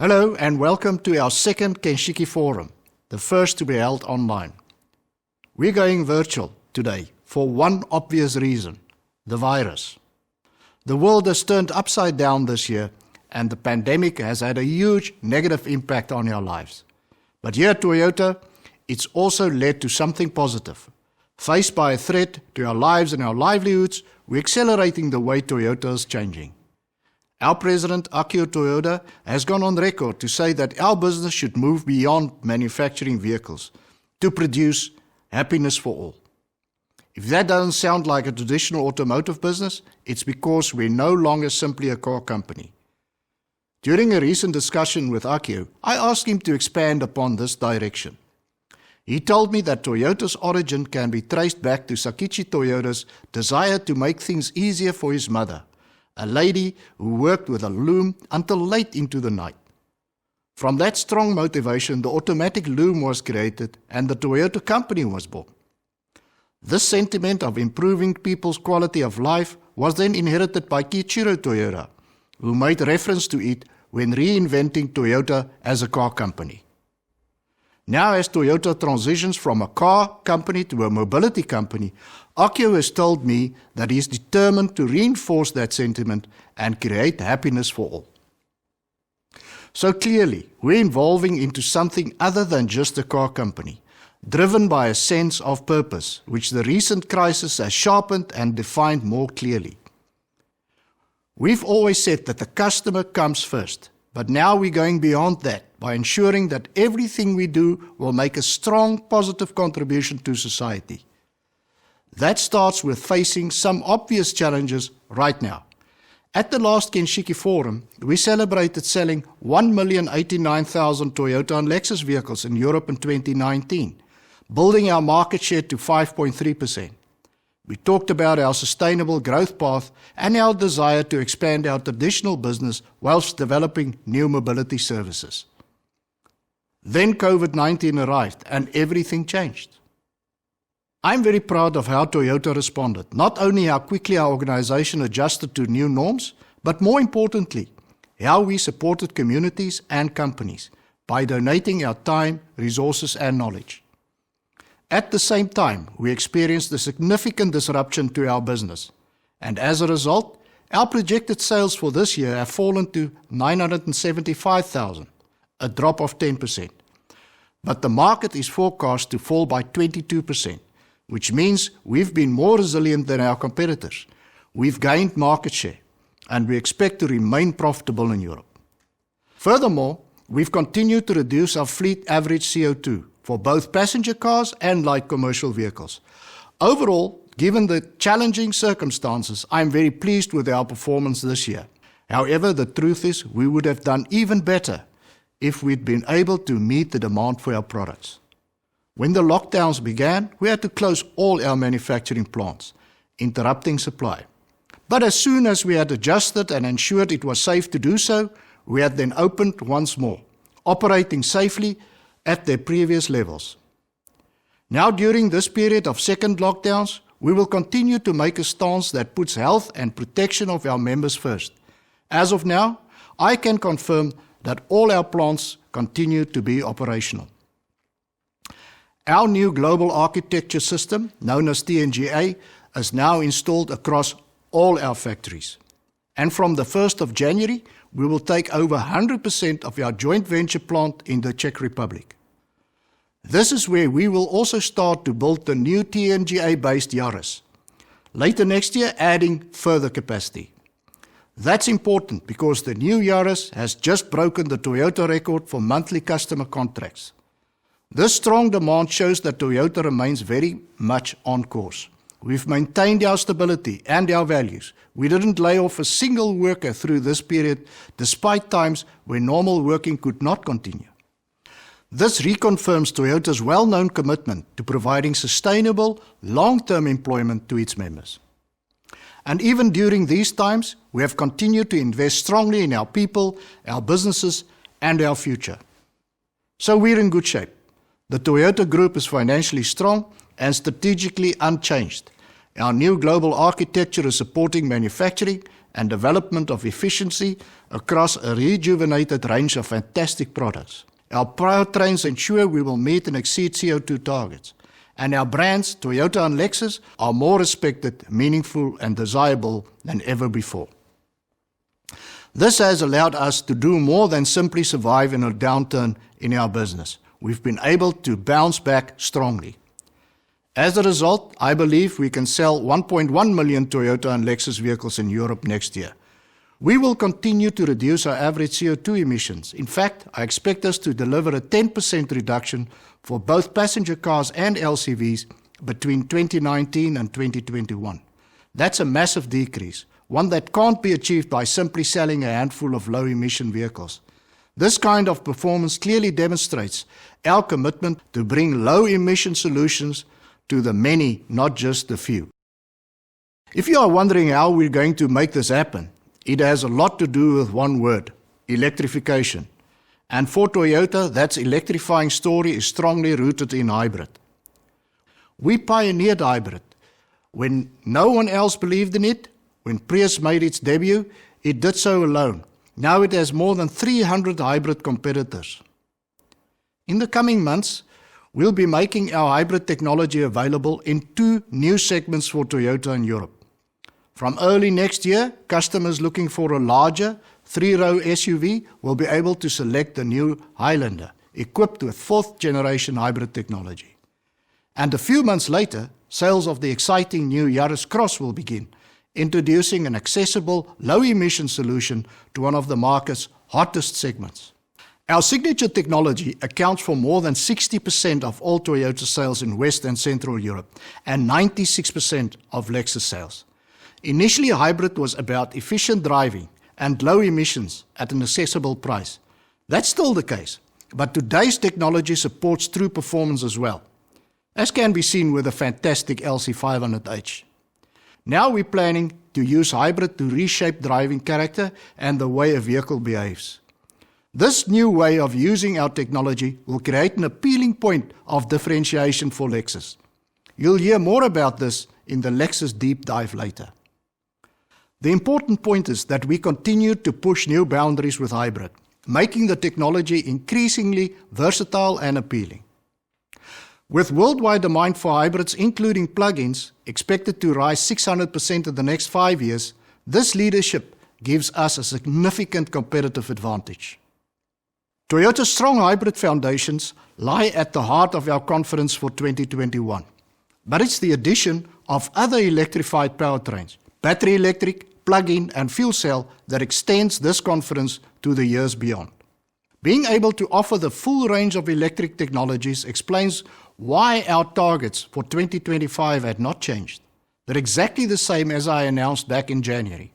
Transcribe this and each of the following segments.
Hello and welcome to our second Kenshiki Forum, the first to be held online. We're going virtual today for one obvious reason, the virus. The world has turned upside down this year and the pandemic has had a huge negative impact on our lives. But here at Toyota, it's also led to something positive. Faced by a threat to our lives and our livelihoods, we're accelerating the way Toyota is changing. Our president, Akio Toyoda, has gone on record to say that our business should move beyond manufacturing vehicles to produce happiness for all. If that doesn't sound like a traditional automotive business, it's because we're no longer simply a car company. During a recent discussion with Akio, I asked him to expand upon this direction. He told me that Toyota's origin can be traced back to Sakichi Toyoda's desire to make things easier for his mother, a lady who worked with a loom until late into the night. From that strong motivation, the automatic loom was created and the Toyota company was born. This sentiment of improving people's quality of life was then inherited by Kiichiro Toyoda, who made reference to it when reinventing Toyota as a car company. Now, as Toyota transitions from a car company to a mobility company, Akio has told me that he is determined to reinforce that sentiment and create happiness for all. So clearly, we're evolving into something other than just a car company, driven by a sense of purpose, which the recent crisis has sharpened and defined more clearly. We've always said that the customer comes first, but now we're going beyond that by ensuring that everything we do will make a strong positive contribution to society. That starts with facing some obvious challenges right now. At the last Kenshiki Forum, we celebrated selling 1,089,000 Toyota and Lexus vehicles in Europe in 2019, building our market share to 5.3%. We talked about our sustainable growth path and our desire to expand our traditional business whilst developing new mobility services. Then COVID-19 arrived and everything changed. I'm very proud of how Toyota responded, not only how quickly our organization adjusted to new norms, but more importantly, how we supported communities and companies by donating our time, resources and knowledge. At the same time, we experienced a significant disruption to our business, and as a result, our projected sales for this year have fallen to 975,000, a drop of 10%. But the market is forecast to fall by 22%, which means we've been more resilient than our competitors. We've gained market share, and we expect to remain profitable in Europe. Furthermore, we've continued to reduce our fleet average CO2 for both passenger cars and light commercial vehicles. Overall, given the challenging circumstances, I'm very pleased with our performance this year. However, the truth is we would have done even better if we'd been able to meet the demand for our products. When the lockdowns began, we had to close all our manufacturing plants, interrupting supply. But as soon as we had adjusted and ensured it was safe to do so, we had then opened once more, operating safely at their previous levels. Now, during this period of second lockdowns, we will continue to make a stance that puts health and protection of our members first. As of now, I can confirm that all our plants continue to be operational. Our new global architecture system, known as TNGA, is now installed across all our factories. And from the 1st of January, we will take over 100% of our joint venture plant in the Czech Republic. This is where we will also start to build the new TNGA-based Yaris. Later next year, adding further capacity. That's important because the new Yaris has just broken the Toyota record for monthly customer contracts. This strong demand shows that Toyota remains very much on course. We've maintained our stability and our values. We didn't lay off a single worker through this period, despite times when normal working could not continue. This reconfirms Toyota's well-known commitment to providing sustainable, long-term employment to its members. And even during these times, we have continued to invest strongly in our people, our businesses, and our future. So we're in good shape. The Toyota Group is financially strong and strategically unchanged. Our new global architecture is supporting manufacturing and development of efficiency across a rejuvenated range of fantastic products. Our powertrains ensure we will meet and exceed CO2 targets, and our brands, Toyota and Lexus, are more respected, meaningful, and desirable than ever before. This has allowed us to do more than simply survive in a downturn in our business. We've been able to bounce back strongly. As a result, I believe we can sell 1.1 million Toyota and Lexus vehicles in Europe next year. We will continue to reduce our average CO2 emissions. In fact, I expect us to deliver a 10% reduction for both passenger cars and LCVs between 2019 and 2021. That's a massive decrease, one that can't be achieved by simply selling a handful of low-emission vehicles. This kind of performance clearly demonstrates our commitment to bring low-emission solutions to the many, not just the few. If you are wondering how we're going to make this happen, it has a lot to do with one word: electrification. And for Toyota, that electrifying story is strongly rooted in hybrid. We pioneered hybrid. When no one else believed in it, when Prius made its debut, it did so alone. Now it has more than 300 hybrid competitors. In the coming months, we'll be making our hybrid technology available in 2 new segments for Toyota in Europe. From early next year, customers looking for a larger 3-row SUV will be able to select the new Highlander, equipped with 4th generation hybrid technology. And a few months later, sales of the exciting new Yaris Cross will begin, introducing an accessible, low-emission solution to one of the market's hottest segments. Our signature technology accounts for more than 60% of all Toyota sales in West and Central Europe and 96% of Lexus sales. Initially, hybrid was about efficient driving and low emissions at an accessible price. That's still the case, but today's technology supports true performance as well, as can be seen with the fantastic LC500H. Now we're planning to use hybrid to reshape driving character and the way a vehicle behaves. This new way of using our technology will create an appealing point of differentiation for Lexus. You'll hear more about this in the Lexus deep dive later. The important point is that we continue to push new boundaries with hybrid, making the technology increasingly versatile and appealing. With worldwide demand for hybrids, including plug-ins, expected to rise 600% in the next 5 years, this leadership gives us a significant competitive advantage. Toyota's strong hybrid foundations lie at the heart of our confidence for 2021. But it's the addition of other electrified powertrains, battery electric, plug-in and fuel cell, that extends this confidence to the years beyond. Being able to offer the full range of electric technologies explains why our targets for 2025 had not changed. They're exactly the same as I announced back in January.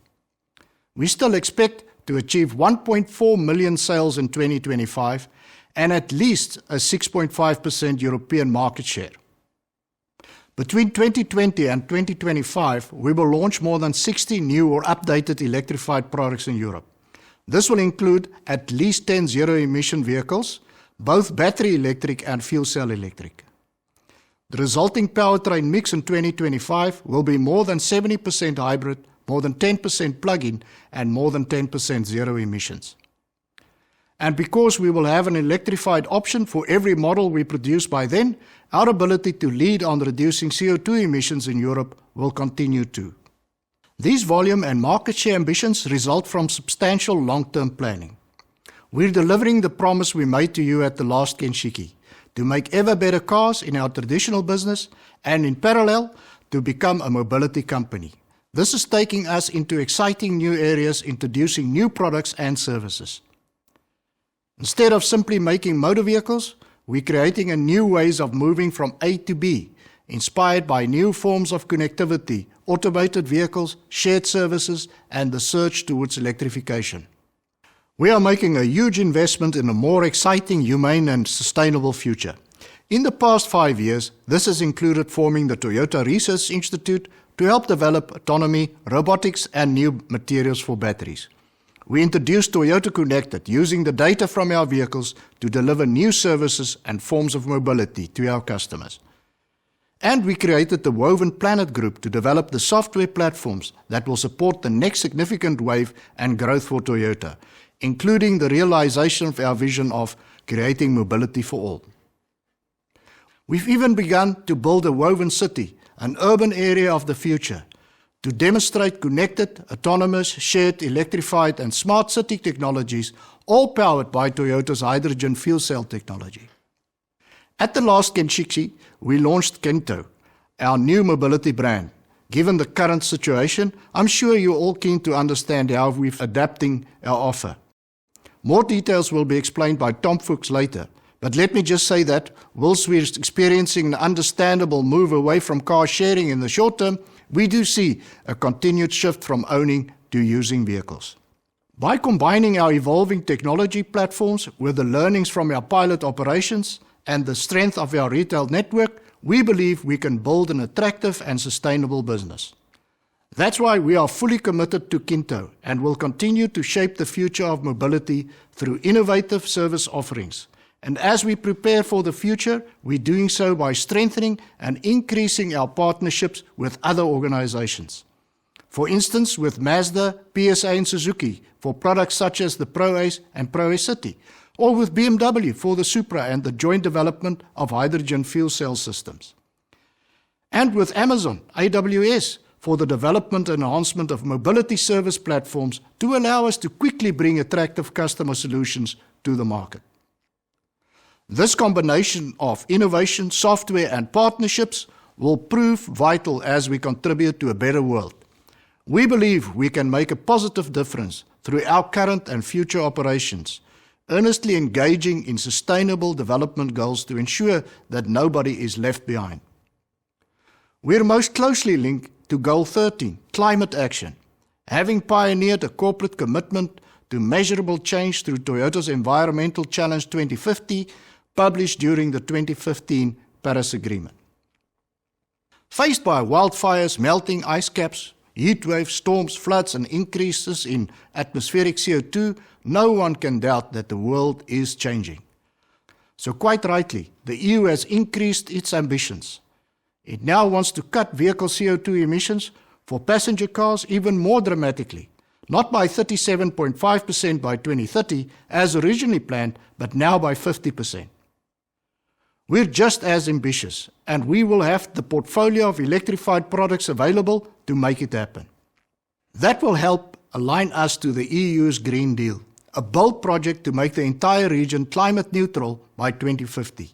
We still expect to achieve 1.4 million sales in 2025 and at least a 6.5% European market share. Between 2020 and 2025, we will launch more than 60 new or updated electrified products in Europe. This will include at least 10 zero-emission vehicles, both battery electric and fuel cell electric. The resulting powertrain mix in 2025 will be more than 70% hybrid, more than 10% plug-in, and more than 10% zero emissions. And because we will have an electrified option for every model we produce by then, our ability to lead on reducing CO2 emissions in Europe will continue too. These volume and market share ambitions result from substantial long-term planning. We're delivering the promise we made to you at the last Kenshiki, to make ever better cars in our traditional business and in parallel to become a mobility company. This is taking us into exciting new areas, introducing new products and services. Instead of simply making motor vehicles, we're creating a new ways of moving from A to B, inspired by new forms of connectivity, automated vehicles, shared services, and the surge towards electrification. We are making a huge investment in a more exciting, humane, and sustainable future. In the past 5 years, this has included forming the Toyota Research Institute to help develop autonomy, robotics, and new materials for batteries. We introduced Toyota Connected, using the data from our vehicles to deliver new services and forms of mobility to our customers. And we created the Woven Planet Group to develop the software platforms that will support the next significant wave and growth for Toyota, including the realization of our vision of creating mobility for all. We've even begun to build a woven city, an urban area of the future, to demonstrate connected, autonomous, shared, electrified and smart city technologies, all powered by Toyota's hydrogen fuel cell technology. At the last Kenshiki, we launched Kinto, our new mobility brand. Given the current situation, I'm sure you're all keen to understand how we're adapting our offer. More details will be explained by Tom Fuchs later, but let me just say that, whilst we're experiencing an understandable move away from car sharing in the short term, we do see a continued shift from owning to using vehicles. By combining our evolving technology platforms with the learnings from our pilot operations and the strength of our retail network, we believe we can build an attractive and sustainable business. That's why we are fully committed to Kinto and will continue to shape the future of mobility through innovative service offerings. And as we prepare for the future, we're doing so by strengthening and increasing our partnerships with other organizations. For instance, with Mazda, PSA and Suzuki for products such as the ProAce and ProAce City, or with BMW for the Supra and the joint development of hydrogen fuel cell systems. And with Amazon, AWS, for the development and enhancement of mobility service platforms to allow us to quickly bring attractive customer solutions to the market. This combination of innovation, software and partnerships will prove vital as we contribute to a better world. We believe we can make a positive difference through our current and future operations, earnestly engaging in sustainable development goals to ensure that nobody is left behind. We're most closely linked to Goal 13, climate action, having pioneered a corporate commitment to measurable change through Toyota's Environmental Challenge 2050, published during the 2015 Paris Agreement. Faced by wildfires, melting ice caps, heat waves, storms, floods and increases in atmospheric CO2, no one can doubt that the world is changing. So quite rightly, the EU has increased its ambitions. It now wants to cut vehicle CO2 emissions for passenger cars even more dramatically, not by 37.5% by 2030 as originally planned, but now by 50%. We're just as ambitious, and we will have the portfolio of electrified products available to make it happen. That will help align us to the EU's Green Deal, a bold project to make the entire region climate neutral by 2050.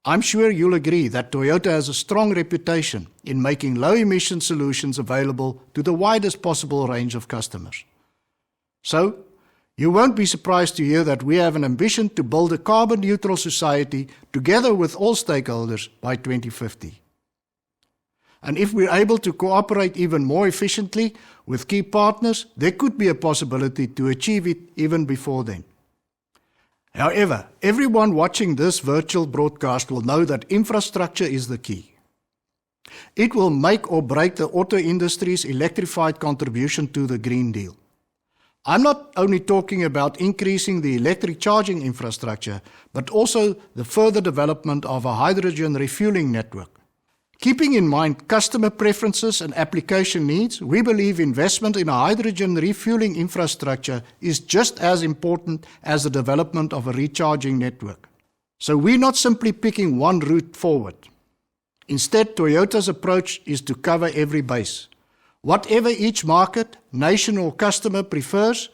I'm sure you'll agree that Toyota has a strong reputation in making low-emission solutions available to the widest possible range of customers. So, you won't be surprised to hear that we have an ambition to build a carbon-neutral society together with all stakeholders by 2050. And if we're able to cooperate even more efficiently with key partners, there could be a possibility to achieve it even before then. However, everyone watching this virtual broadcast will know that infrastructure is the key. It will make or break the auto industry's electrified contribution to the Green Deal. I'm not only talking about increasing the electric charging infrastructure, but also the further development of a hydrogen refueling network. Keeping in mind customer preferences and application needs, we believe investment in a hydrogen refueling infrastructure is just as important as the development of a recharging network. So we're not simply picking one route forward. Instead, Toyota's approach is to cover every base. Whatever each market, nation or customer prefers,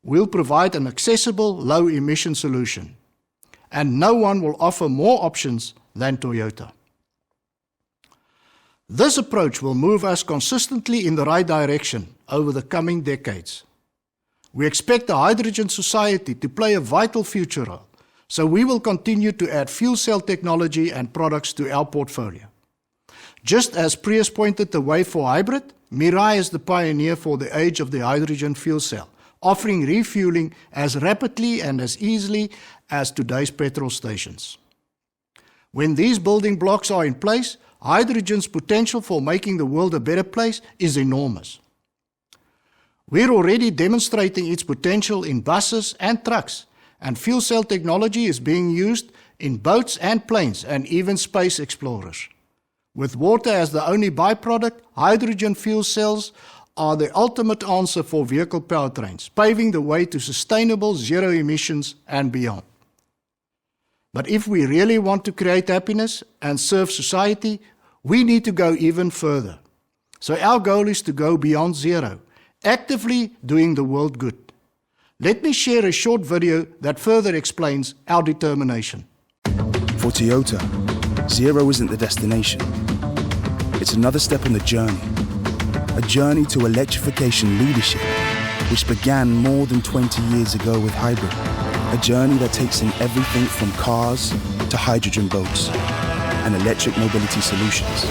we'll provide an accessible, low-emission solution. And no one will offer more options than Toyota. This approach will move us consistently in the right direction over the coming decades. We expect the hydrogen society to play a vital future role, so we will continue to add fuel cell technology and products to our portfolio. Just as Prius pointed the way for hybrid, Mirai is the pioneer for the age of the hydrogen fuel cell, offering refueling as rapidly and as easily as today's petrol stations. When these building blocks are in place, hydrogen's potential for making the world a better place is enormous. We're already demonstrating its potential in buses and trucks, and fuel cell technology is being used in boats and planes and even space explorers. With water as the only byproduct, hydrogen fuel cells are the ultimate answer for vehicle powertrains, paving the way to sustainable zero emissions and beyond. But if we really want to create happiness and serve society, we need to go even further. So our goal is to go beyond zero, actively doing the world good. Let me share a short video that further explains our determination. For Toyota, zero isn't the destination. It's another step on the journey. A journey to electrification leadership, which began more than 20 years ago with hybrid. A journey that takes in everything from cars to hydrogen boats and electric mobility solutions.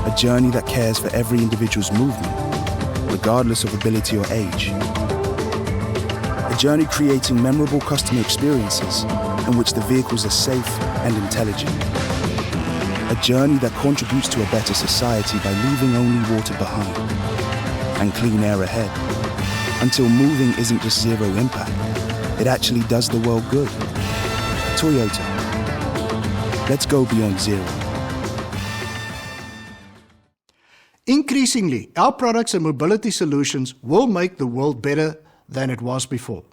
A journey that cares for every individual's movement, regardless of ability or age. A journey creating memorable customer experiences in which the vehicles are safe and intelligent. A journey that contributes to a better society by leaving only water behind and clean air ahead. Until moving isn't just zero impact, it actually does the world good. Toyota. Let's go beyond zero. Increasingly, our products and mobility solutions will make the world better than it was before.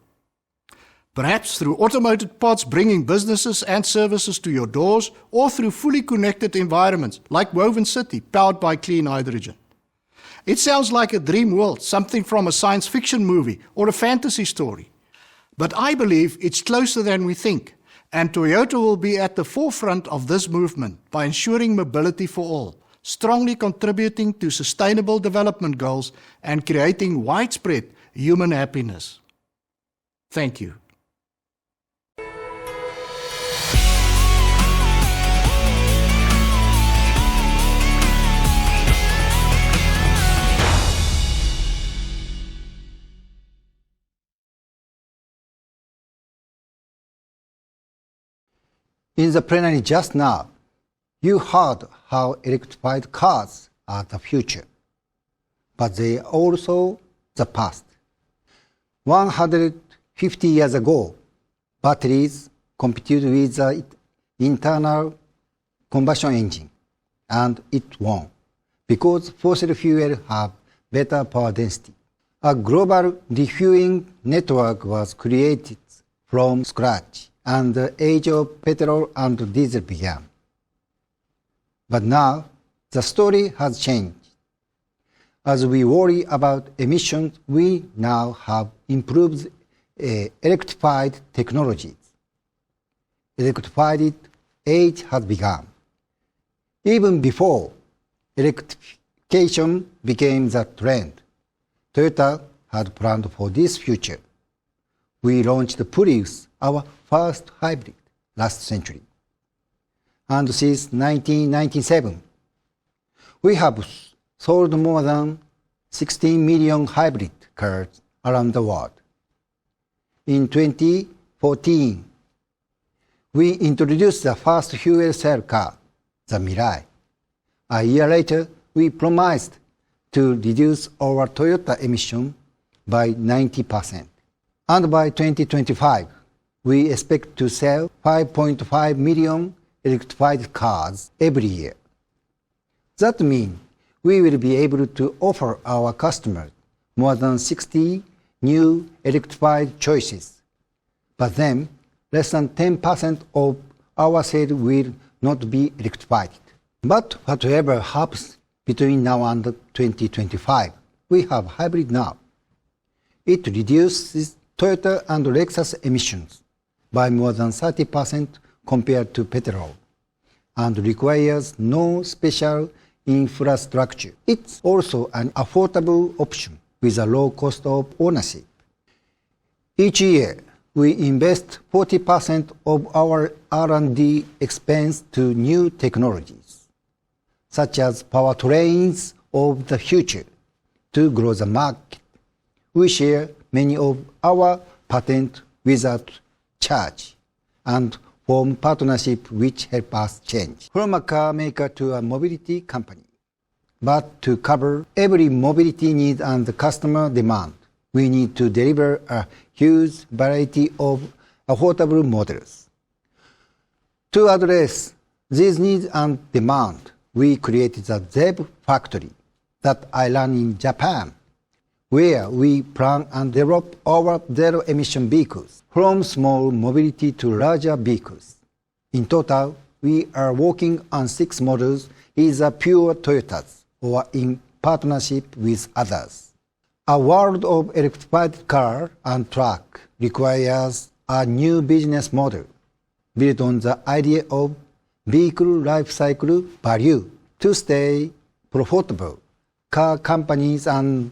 Perhaps through automated pods bringing businesses and services to your doors, or through fully connected environments like Woven City, powered by clean hydrogen. It sounds like a dream world, something from a science fiction movie or a fantasy story. But I believe it's closer than we think, and Toyota will be at the forefront of this movement by ensuring mobility for all, strongly contributing to sustainable development goals and creating widespread human happiness. Thank you. In the plenary just now, you heard how electrified cars are the future, but they are also the past. 150 years ago, batteries competed with the internal combustion engine, and it won, because fossil fuels have better power density. A global refueling network was created from scratch, and the age of petrol and diesel began. But now, the story has changed. As we worry about emissions, we now have improved electrified technologies. Electrified age has begun. Even before electrification became the trend, Toyota had planned for this future. We launched the Prius, our first hybrid, last century. And since 1997, we have sold more than 16 million hybrid cars around the world. In 2014, we introduced the first fuel cell car, the Mirai. A year later, we promised to reduce our Toyota emission by 90%. And by 2025, we expect to sell 5.5 million electrified cars every year. That means we will be able to offer our customers more than 60 new electrified choices. But then, less than 10% of our sales will not be electrified. But whatever happens between now and 2025, we have hybrid now. It reduces Toyota and Lexus emissions by more than 30% compared to petrol, and requires no special infrastructure. It's also an affordable option with a low cost of ownership. Each year, we invest 40% of our R&D expense to new technologies, such as powertrains of the future, to grow the market. We share many of our patents without charge and form partnerships which help us change from a car maker to a mobility company. But to cover every mobility need and customer demand, we need to deliver a huge variety of affordable models. To address these needs and demand, we created the ZEB factory that I ran in Japan, where we plan and develop our zero-emission vehicles, from small mobility to larger vehicles. In total, we are working on 6 models, either pure Toyotas or in partnership with others. A world of electrified car and truck requires a new business model built on the idea of vehicle life cycle value. To stay profitable, car companies and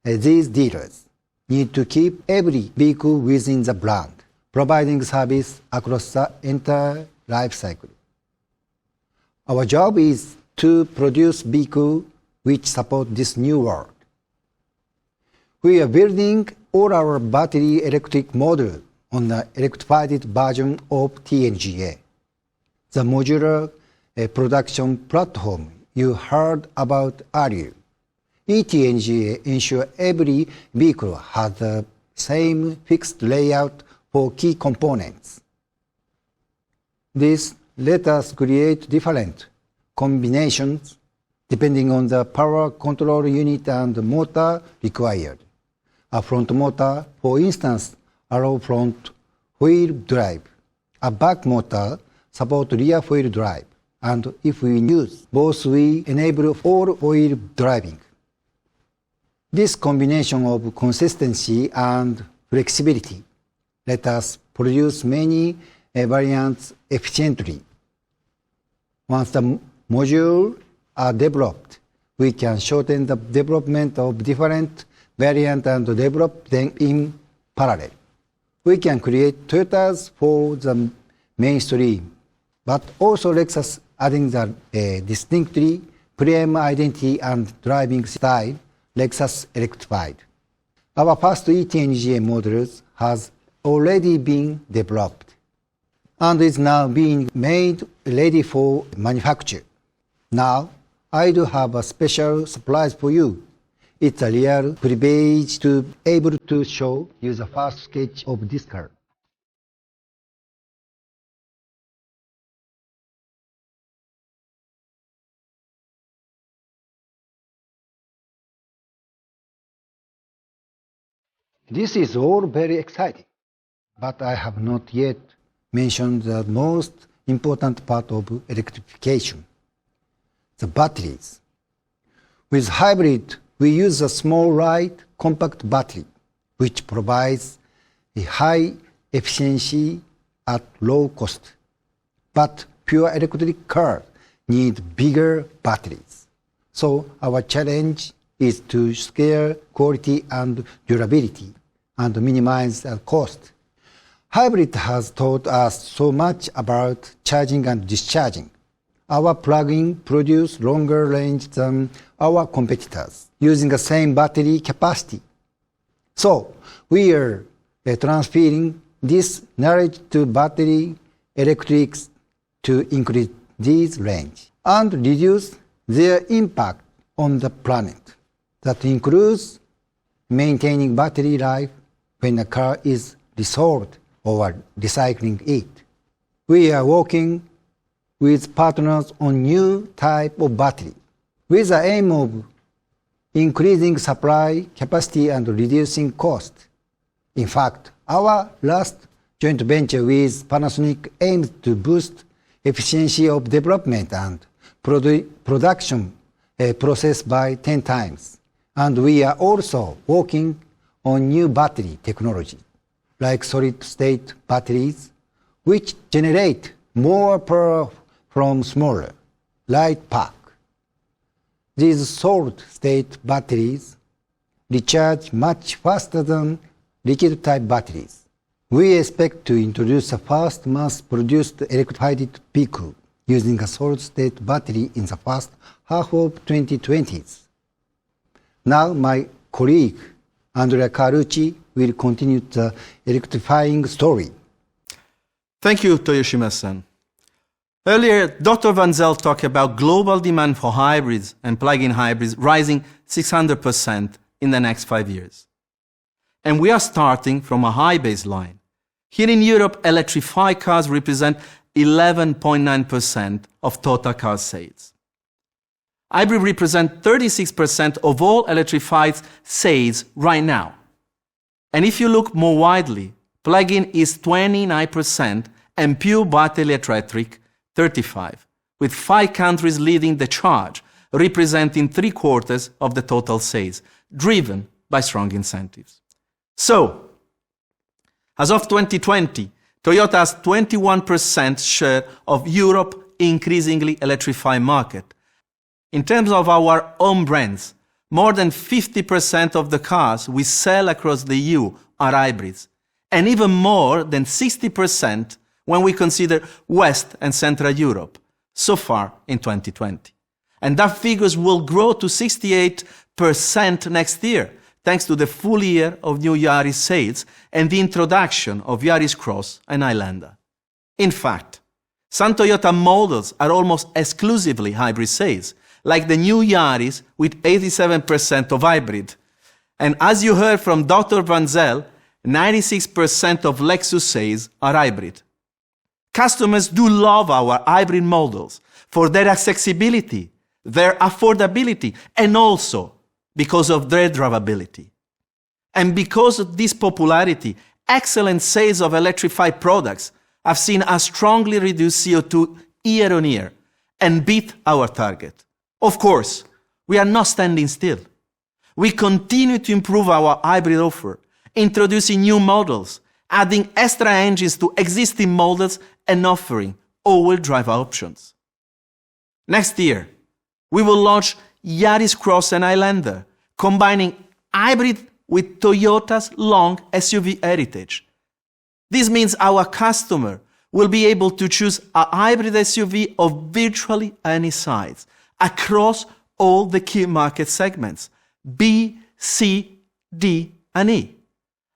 these dealers need to keep every vehicle within the brand, providing service across the entire life cycle. Our job is to produce vehicles which support this new world. We are building all our battery electric models on the electrified version of TNGA, the modular production platform you heard about earlier. eTNGA ensures every vehicle has the same fixed layout for key components. This lets us create different combinations depending on the power control unit and motor required. A front motor, for instance, allows front wheel drive. A back motor supports rear wheel drive. And if we use both, we enable all-wheel driving. This combination of consistency and flexibility let us produce many variants efficiently. Once the modules are developed, we can shorten the development of different variants and develop them in parallel. We can create Toyotas for the mainstream, but also Lexus adding the distinctly premium identity and driving style, Lexus Electrified. Our first eTNGA models has already been developed and is now being made ready for manufacture. Now, I do have a special surprise for you. It's a real privilege to be able to show you the first sketch of this car. This is all very exciting, but I have not yet mentioned the most important part of electrification, the batteries. With hybrid, we use a small, light, compact battery, which provides a high efficiency at low cost. But pure electric cars need bigger batteries. So our challenge is to scale quality and durability and minimize the cost. Hybrid has taught us so much about charging and discharging. Our plug-in produces longer range than our competitors, using the same battery capacity. So we are transferring this knowledge to battery electrics to increase this range and reduce their impact on the planet. That includes maintaining battery life when a car is resolved or recycling it. We are working with partners on new type of battery with the aim of increasing supply capacity and reducing cost. In fact, our last joint venture with Panasonic aims to boost efficiency of development and production process by 10 times. And we are also working on new battery technology, like solid-state batteries, which generate more power from smaller, light pack. These solid-state batteries recharge much faster than liquid-type batteries. We expect to introduce the first mass-produced electrified vehicle using a solid-state battery in the first half of 2020s. Now my colleague, Andrea Carucci, will continue the electrifying story. Thank you, Toyoshima-san. Earlier, Dr. Van Zel talked about global demand for hybrids and plug-in hybrids rising 600% in the next 5 years. And we are starting from a high baseline. Here in Europe, electrified cars represent 11.9% of total car sales. Hybrid represents 36% of all electrified sales right now. And if you look more widely, plug-in is 29% and pure battery electric 35%, with 5 countries leading the charge, representing 3/4 of the total sales, driven by strong incentives. So, as of 2020, Toyota has 21% share of Europe's increasingly electrified market. In terms of our own brands, more than 50% of the cars we sell across the EU are hybrids, and even more than 60% when we consider West and Central Europe, so far in 2020. And that figures will grow to 68% next year, thanks to the full year of new Yaris sales and the introduction of Yaris Cross and Highlander. In fact, some Toyota models are almost exclusively hybrid sales, like the new Yaris with 87% of hybrid. And as you heard from Dr. Van Zyl, 96% of Lexus sales are hybrid. Customers do love our hybrid models for their accessibility, their affordability, and also because of their drivability. And because of this popularity, excellent sales of electrified products have seen us strongly reduce CO2 year on year and beat our target. Of course, we are not standing still. We continue to improve our hybrid offer, introducing new models, adding extra engines to existing models, and offering all-wheel drive options. Next year, we will launch Yaris Cross and Highlander, combining hybrid with Toyota's long SUV heritage. This means our customer will be able to choose a hybrid SUV of virtually any size across all the key market segments, B, C, D, and E.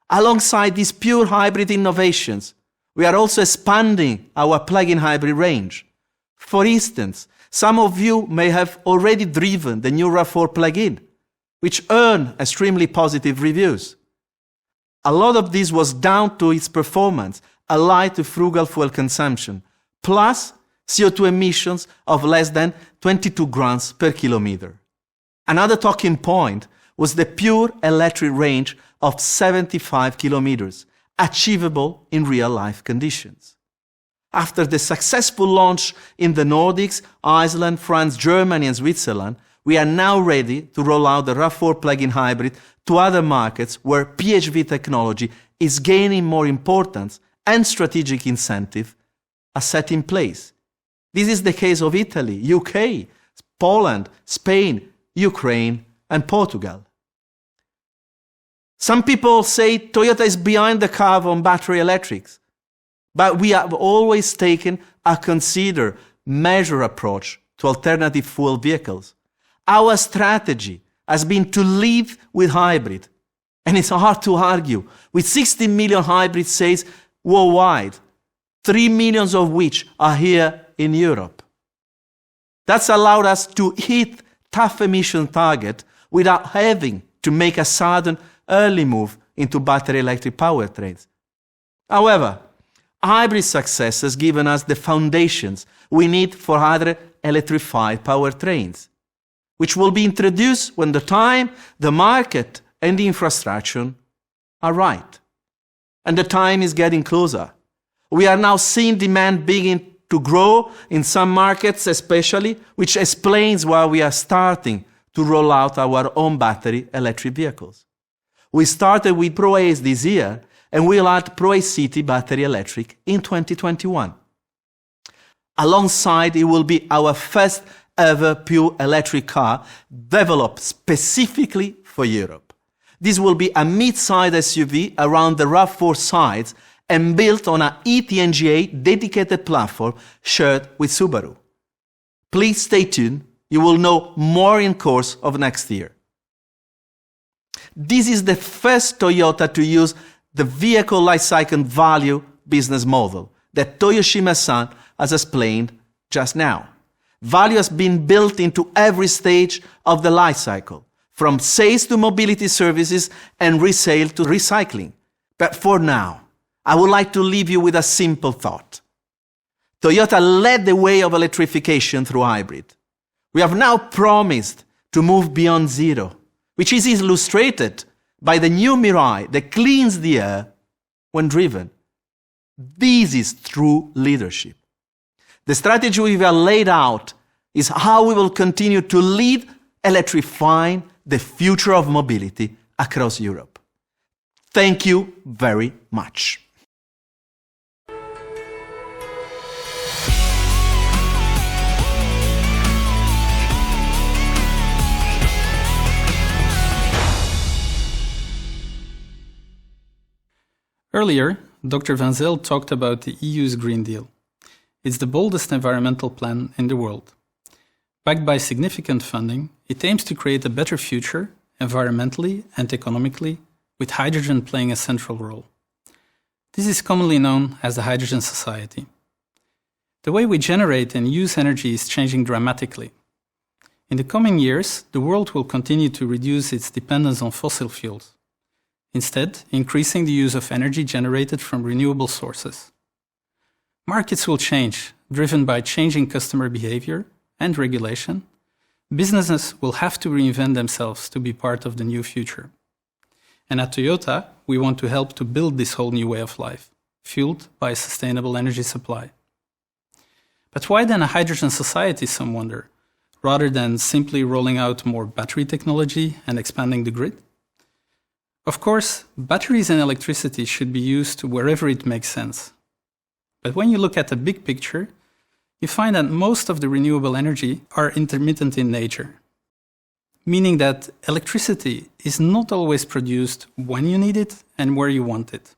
Alongside these pure hybrid innovations, we are also expanding our plug-in hybrid range. For instance, some of you may have already driven the new RAV4 plug-in, which earned extremely positive reviews. A lot of this was down to its performance, allied to frugal fuel consumption, plus CO2 emissions of less than 22 grams per kilometer. Another talking point was the pure electric range of 75 kilometers, achievable in real-life conditions. After the successful launch in the Nordics, Iceland, France, Germany, and Switzerland, we are now ready to roll out the RAV4 plug-in hybrid to other markets where PHEV technology is gaining more importance and strategic incentive are set in place. This is the case of Italy, UK, Poland, Spain, Ukraine, and Portugal. Some people say Toyota is behind the curve on battery electrics, but we have always taken a considered, measured approach to alternative fuel vehicles. Our strategy has been to lead with hybrid, and it's hard to argue. With 60 million hybrid sales worldwide, 3 million of which are here in Europe. That's allowed us to hit tough emission target without having to make a sudden early move into battery electric powertrains. However, hybrid success has given us the foundations we need for other electrified powertrains, which will be introduced when the time, the market, and the infrastructure are right. And the time is getting closer. We are now seeing demand begin to grow in some markets especially, which explains why we are starting to roll out our own battery electric vehicles. We started with Pro Ace this year, and we'll add Pro Ace City battery electric in 2021. Alongside, it will be our first ever pure electric car developed specifically for Europe. This will be a mid-size SUV around the RAV4 size and built on an eTNGA dedicated platform shared with Subaru. Please stay tuned. You will know more in course of next year. This is the first Toyota to use the vehicle lifecycle value business model that Toyoshima-san has explained just now. Value has been built into every stage of the life cycle, from sales to mobility services and resale to recycling. But for now, I would like to leave you with a simple thought. Toyota led the way of electrification through hybrid. We have now promised to move beyond zero, which is illustrated by the new Mirai that cleans the air when driven. This is true leadership. The strategy we have laid out is how we will continue to lead electrifying the future of mobility across Europe. Thank you very much. Earlier, Dr. Van Zyl talked about the EU's Green Deal. It's the boldest environmental plan in the world. Backed by significant funding, it aims to create a better future, environmentally and economically, with hydrogen playing a central role. This is commonly known as the hydrogen society. The way we generate and use energy is changing dramatically. In the coming years, the world will continue to reduce its dependence on fossil fuels, instead increasing the use of energy generated from renewable sources. Markets will change, driven by changing customer behavior and regulation. Businesses will have to reinvent themselves to be part of the new future. And at Toyota, we want to help to build this whole new way of life, fueled by a sustainable energy supply. But why then a hydrogen society, some wonder, rather than simply rolling out more battery technology and expanding the grid? Of course, batteries and electricity should be used wherever it makes sense. But when you look at the big picture, you find that most of the renewable energy are intermittent in nature, meaning that electricity is not always produced when you need it and where you want it.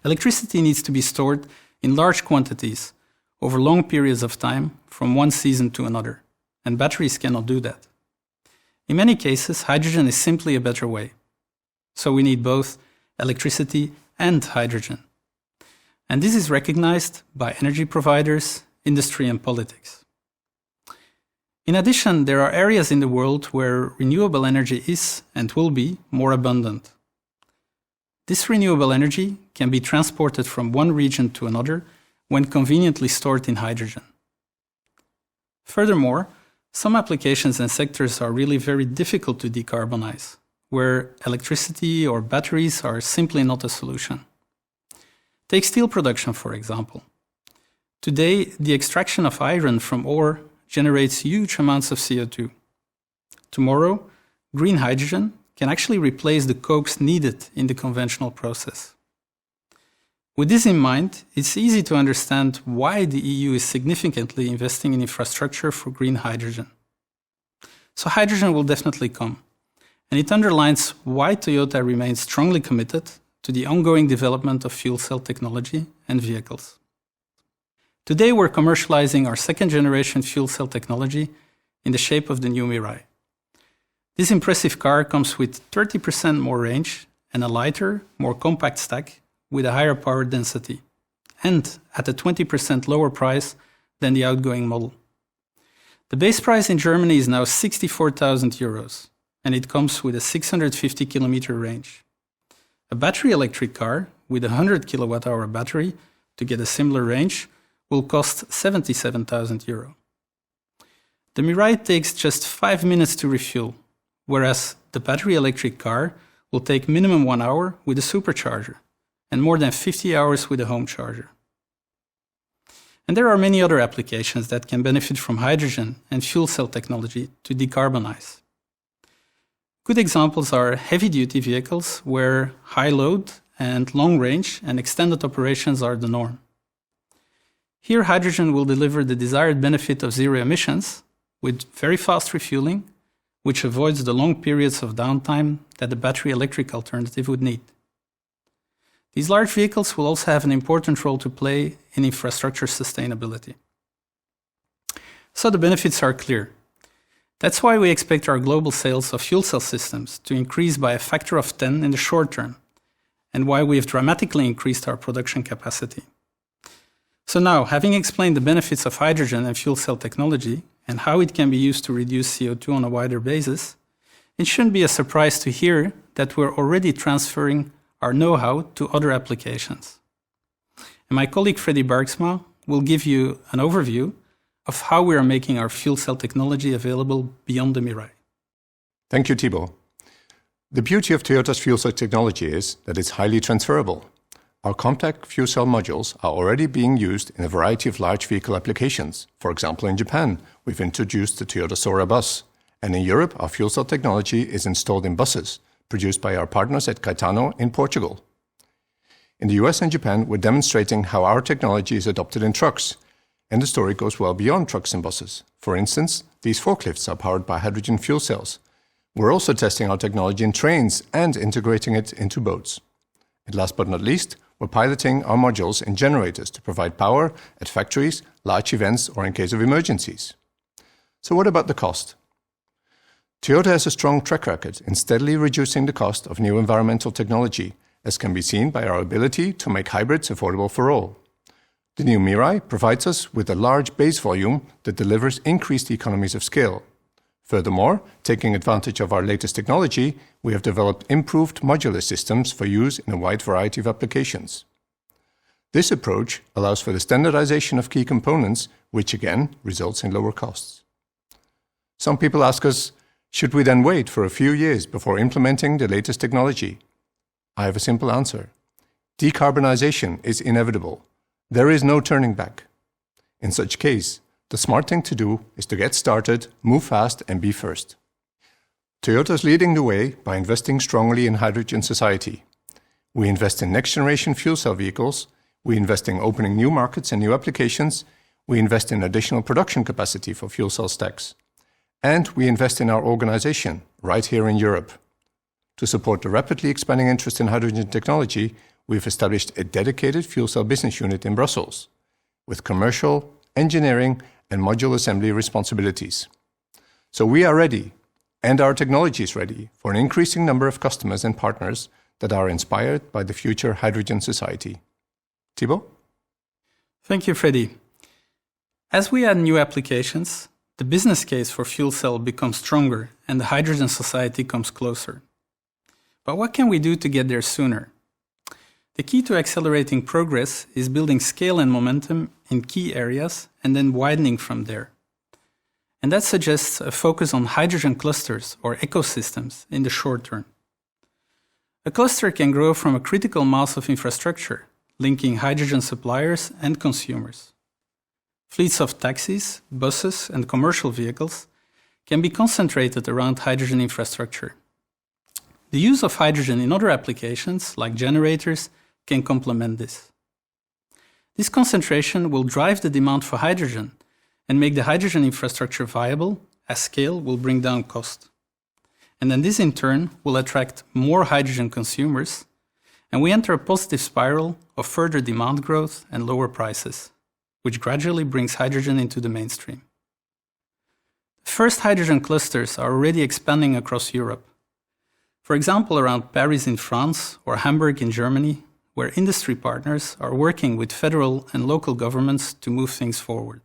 Electricity needs to be stored in large quantities over long periods of time from one season to another, and batteries cannot do that. In many cases, hydrogen is simply a better way. So we need both electricity and hydrogen. And this is recognized by energy providers, industry, and politics. In addition, there are areas in the world where renewable energy is and will be more abundant. This renewable energy can be transported from one region to another when conveniently stored in hydrogen. Furthermore, some applications and sectors are really very difficult to decarbonize, where electricity or batteries are simply not a solution. Take steel production, for example. Today, the extraction of iron from ore generates huge amounts of CO2. Tomorrow, green hydrogen can actually replace the cokes needed in the conventional process. With this in mind, it's easy to understand why the EU is significantly investing in infrastructure for green hydrogen. So hydrogen will definitely come. And it underlines why Toyota remains strongly committed to the ongoing development of fuel cell technology and vehicles. Today we're commercializing our second-generation fuel cell technology in the shape of the new Mirai. This impressive car comes with 30% more range and a lighter, more compact stack with a higher power density, and at a 20% lower price than the outgoing model. The base price in Germany is now 64,000 euros. And it comes with a 650 kilometer range. A battery electric car with a 100 kilowatt-hour battery to get a similar range will cost 77,000 euro. The Mirai takes just 5 minutes to refuel, whereas the battery electric car will take minimum 1 hour with a supercharger and more than 50 hours with a home charger. And there are many other applications that can benefit from hydrogen and fuel cell technology to decarbonize. Good examples are heavy-duty vehicles where high load and long range and extended operations are the norm. Here, hydrogen will deliver the desired benefit of zero emissions with very fast refueling, which avoids the long periods of downtime that the battery electric alternative would need. These large vehicles will also have an important role to play in infrastructure sustainability. So the benefits are clear. That's why we expect our global sales of fuel cell systems to increase by a factor of 10 in the short term, and why we have dramatically increased our production capacity. So now, having explained the benefits of hydrogen and fuel cell technology and how it can be used to reduce CO2 on a wider basis, it shouldn't be a surprise to hear that we're already transferring our know-how to other applications. And my colleague Freddy Barksma will give you an overview of how we are making our fuel cell technology available beyond the Mirai. Thank you, Thibaut. The beauty of Toyota's fuel cell technology is that it's highly transferable. Our compact fuel cell modules are already being used in a variety of large vehicle applications. For example, in Japan, we've introduced the Toyota Sora bus. And in Europe, our fuel cell technology is installed in buses, produced by our partners at Caetano in Portugal. In the US and Japan, we're demonstrating how our technology is adopted in trucks. And the story goes well beyond trucks and buses. For instance, these forklifts are powered by hydrogen fuel cells. We're also testing our technology in trains and integrating it into boats. And last but not least, we're piloting our modules in generators to provide power at factories, large events, or in case of emergencies. So what about the cost? Toyota has a strong track record in steadily reducing the cost of new environmental technology, as can be seen by our ability to make hybrids affordable for all. The new Mirai provides us with a large base volume that delivers increased economies of scale. Furthermore, taking advantage of our latest technology, we have developed improved modular systems for use in a wide variety of applications. This approach allows for the standardization of key components, which again results in lower costs. Some people ask us, should we then wait for a few years before implementing the latest technology? I have a simple answer. Decarbonization is inevitable. There is no turning back. In such case, the smart thing to do is to get started, move fast, and be first. Toyota is leading the way by investing strongly in hydrogen society. We invest in next-generation fuel cell vehicles, we invest in opening new markets and new applications, we invest in additional production capacity for fuel cell stacks, and we invest in our organization right here in Europe. To support the rapidly expanding interest in hydrogen technology, we've established a dedicated fuel cell business unit in Brussels, with commercial, engineering, and module assembly responsibilities. So we are ready, and our technology is ready for an increasing number of customers and partners that are inspired by the future hydrogen society. Thibaut? Thank you, Freddy. As we add new applications, the business case for fuel cell becomes stronger and the hydrogen society comes closer. But what can we do to get there sooner? The key to accelerating progress is building scale and momentum in key areas and then widening from there. And that suggests a focus on hydrogen clusters or ecosystems in the short term. A cluster can grow from a critical mass of infrastructure, linking hydrogen suppliers and consumers. Fleets of taxis, buses, and commercial vehicles can be concentrated around hydrogen infrastructure. The use of hydrogen in other applications, like generators, can complement this. This concentration will drive the demand for hydrogen and make the hydrogen infrastructure viable, as scale will bring down cost. And then this in turn will attract more hydrogen consumers, and we enter a positive spiral of further demand growth and lower prices, which gradually brings hydrogen into the mainstream. The first hydrogen clusters are already expanding across Europe. For example, around Paris in France or Hamburg in Germany, where industry partners are working with federal and local governments to move things forward.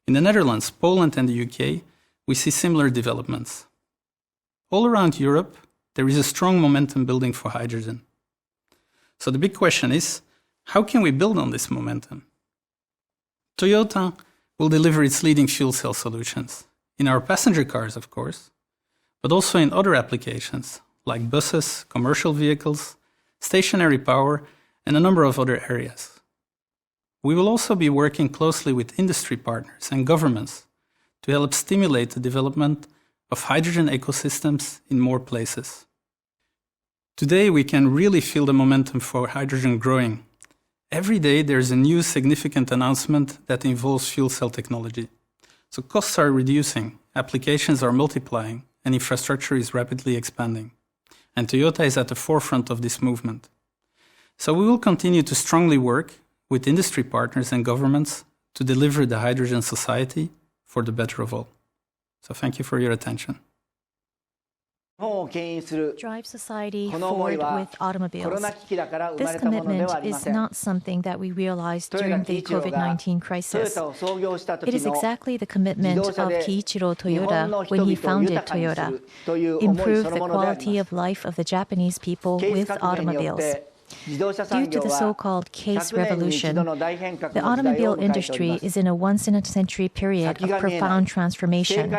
In the Netherlands, Poland, and the UK, we see similar developments. All around Europe, there is a strong momentum building for hydrogen. So the big question is, how can we build on this momentum? Toyota will deliver its leading fuel cell solutions, in our passenger cars, of course, but also in other applications, like buses, commercial vehicles, stationary power, and a number of other areas. We will also be working closely with industry partners and governments to help stimulate the development of hydrogen ecosystems in more places. Today, we can really feel the momentum for hydrogen growing. Every day, there's a new significant announcement that involves fuel cell technology. So costs are reducing, applications are multiplying, and infrastructure is rapidly expanding. And Toyota is at the forefront of this movement. So we will continue to strongly work with industry partners and governments to deliver the hydrogen society for the better of all. So thank you for your attention. Drive society forward with automobiles. This commitment is not something that we realized during the COVID-19 crisis. It is exactly the commitment of Kiichiro Toyoda when he founded Toyota. Improve the quality of life of the Japanese people with automobiles. Due to the so-called case revolution, the automobile industry is in a once-in-a-century period of profound transformation.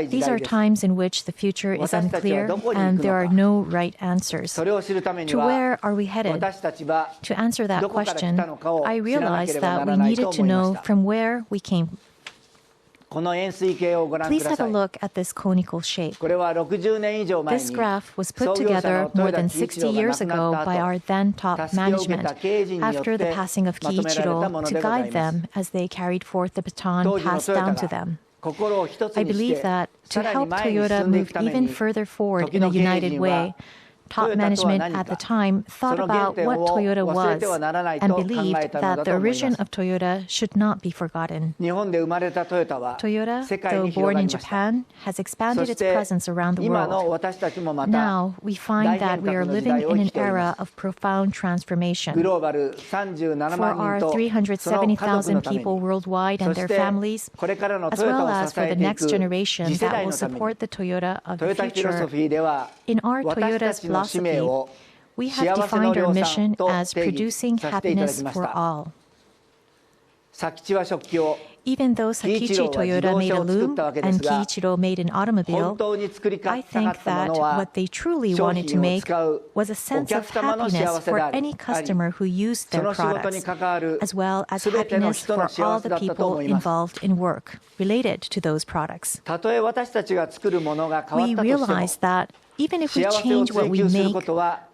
These are times in which the future is unclear and there are no right answers. To where are we headed? To answer that question, I realized that we needed to know from where we came. Please have a look at this conical shape. This graph was put together more than 60 years ago by our then top management after the passing of Kiichiro to guide them as they carried forth the baton passed down to them. I believe that to help Toyota move even further forward in a united way, top management at the time thought about what Toyota was and believed that the origin of Toyota should not be forgotten. Toyota, though born in Japan, has expanded its presence around the world. Now, we find that we are living in an era of profound transformation. For our 370,000 people worldwide and their families, as well as for the next generation that will support the Toyota of the future, in our Toyota's philosophy, we have defined our mission as producing happiness for all. Even though Sakichi Toyoda made a loom and Kiichiro made an automobile, I think that what they truly wanted to make was a sense of happiness for any customer who used their products, as well as happiness for all the people involved in work related to those products. We realize that even if we change what we make,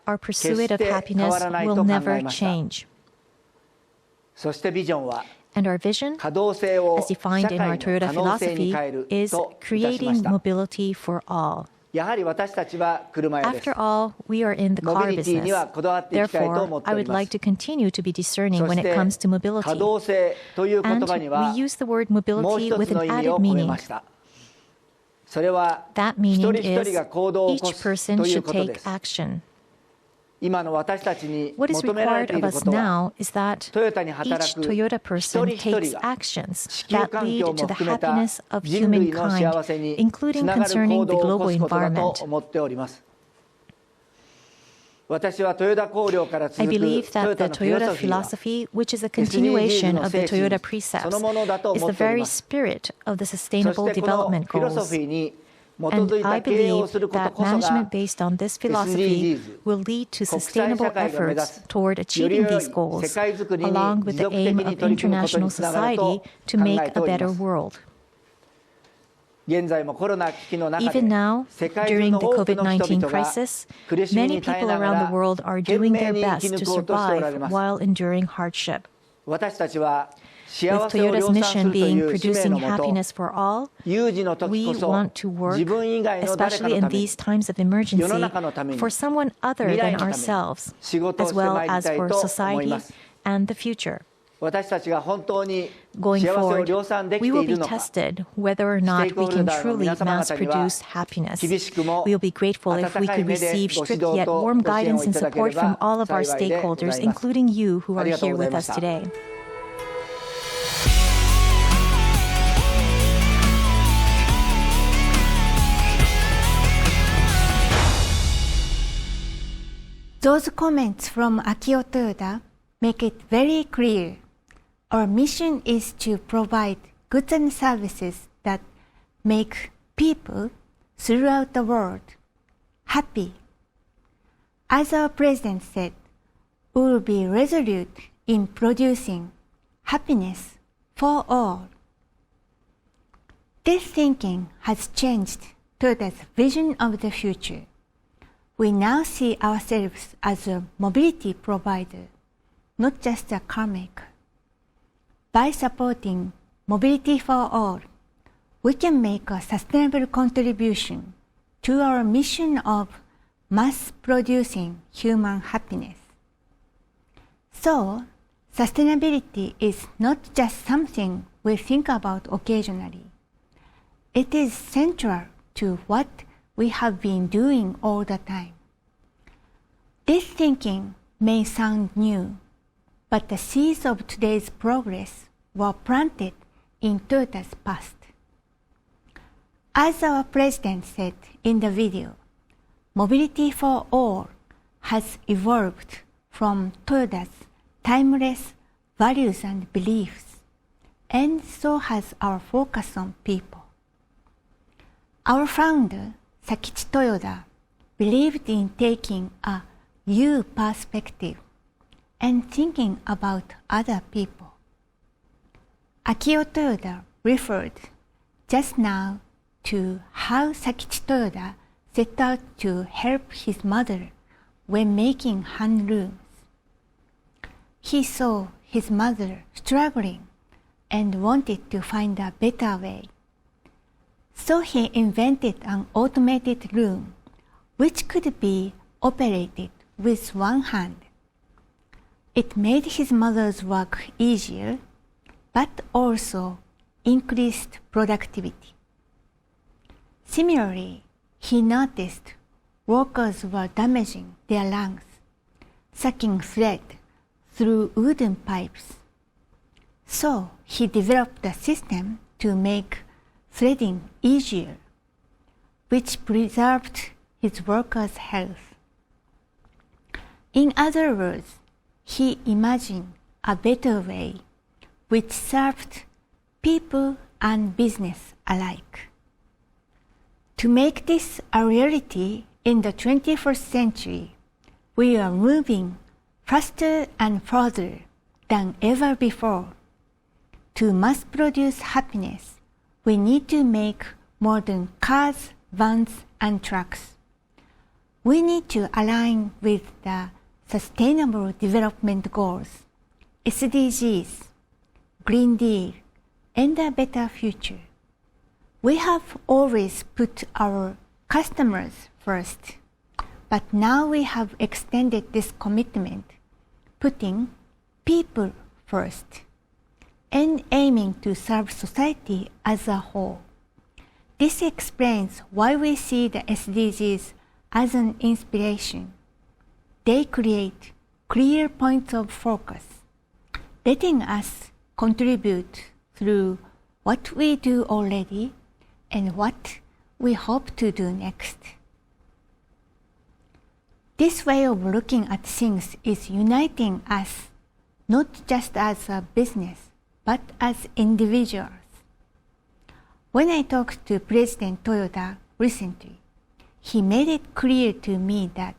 our pursuit of happiness will never change. And our vision, as defined in our Toyota philosophy, is creating mobility for all. After all, we are in the car business. Therefore, I would like to continue to be discerning when it comes to mobility. And we use the word mobility with an added meaning. That meaning is each person should take action. What is required of us now is that each Toyota person takes actions that lead to the happiness of humankind, including concerning the global environment. I believe that the Toyota philosophy, which is a continuation of the Toyota precepts, is the very spirit of the Sustainable Development Goals. And I believe that management based on this philosophy will lead to sustainable efforts toward achieving these goals, along with the aim of international society to make a better world. Even now, during the COVID-19 crisis, many people around the world are doing their best to survive while enduring hardship. With Toyota's mission being producing happiness for all, we want to work, especially in these times of emergency, for someone other than ourselves, as well as for society and the future. Going forward, we will be tested whether or not we can truly mass-produce happiness. We will be grateful if we could receive strict yet warm guidance and support from all of our stakeholders, including you who are here with us today. Those comments from Akio Toyoda make it very clear. Our mission is to provide goods and services that make people throughout the world happy. As our president said, we will be resolute in producing happiness for all. This thinking has changed Toyota's vision of the future. We now see ourselves as a mobility provider, not just a car maker. By supporting mobility for all, we can make a sustainable contribution to our mission of mass-producing human happiness. So, sustainability is not just something we think about occasionally. It is central to what we have been doing all the time. This thinking may sound new, but the seeds of today's progress were planted in Toyota's past. As our president said in the video, mobility for all has evolved from Toyoda's timeless values and beliefs, and so has our focus on people. Our founder, Sakichi Toyoda, believed in taking a you perspective and thinking about other people. Akio Toyoda referred just now to how Sakichi Toyoda set out to help his mother when making hand looms. He saw his mother struggling and wanted to find a better way. So he invented an automated loom which could be operated with one hand. It made his mother's work easier, but also increased productivity. Similarly, he noticed workers were damaging their lungs, sucking thread through wooden pipes. So he developed a system to make threading easier, which preserved his workers' health. In other words, he imagined a better way which served people and business alike. To make this a reality in the 21st century, we are moving faster and further than ever before. To mass produce happiness, we need to make more than cars, vans, and trucks. We need to align with the Sustainable Development Goals, SDGs, Green Deal, and a better future. We have always put our customers first, but now we have extended this commitment, putting people first, and aiming to serve society as a whole. This explains why we see the SDGs as an inspiration. They create clear points of focus, letting us contribute through what we do already and what we hope to do next. This way of looking at things is uniting us, not just as a business, but as individuals. When I talked to President Toyoda recently, he made it clear to me that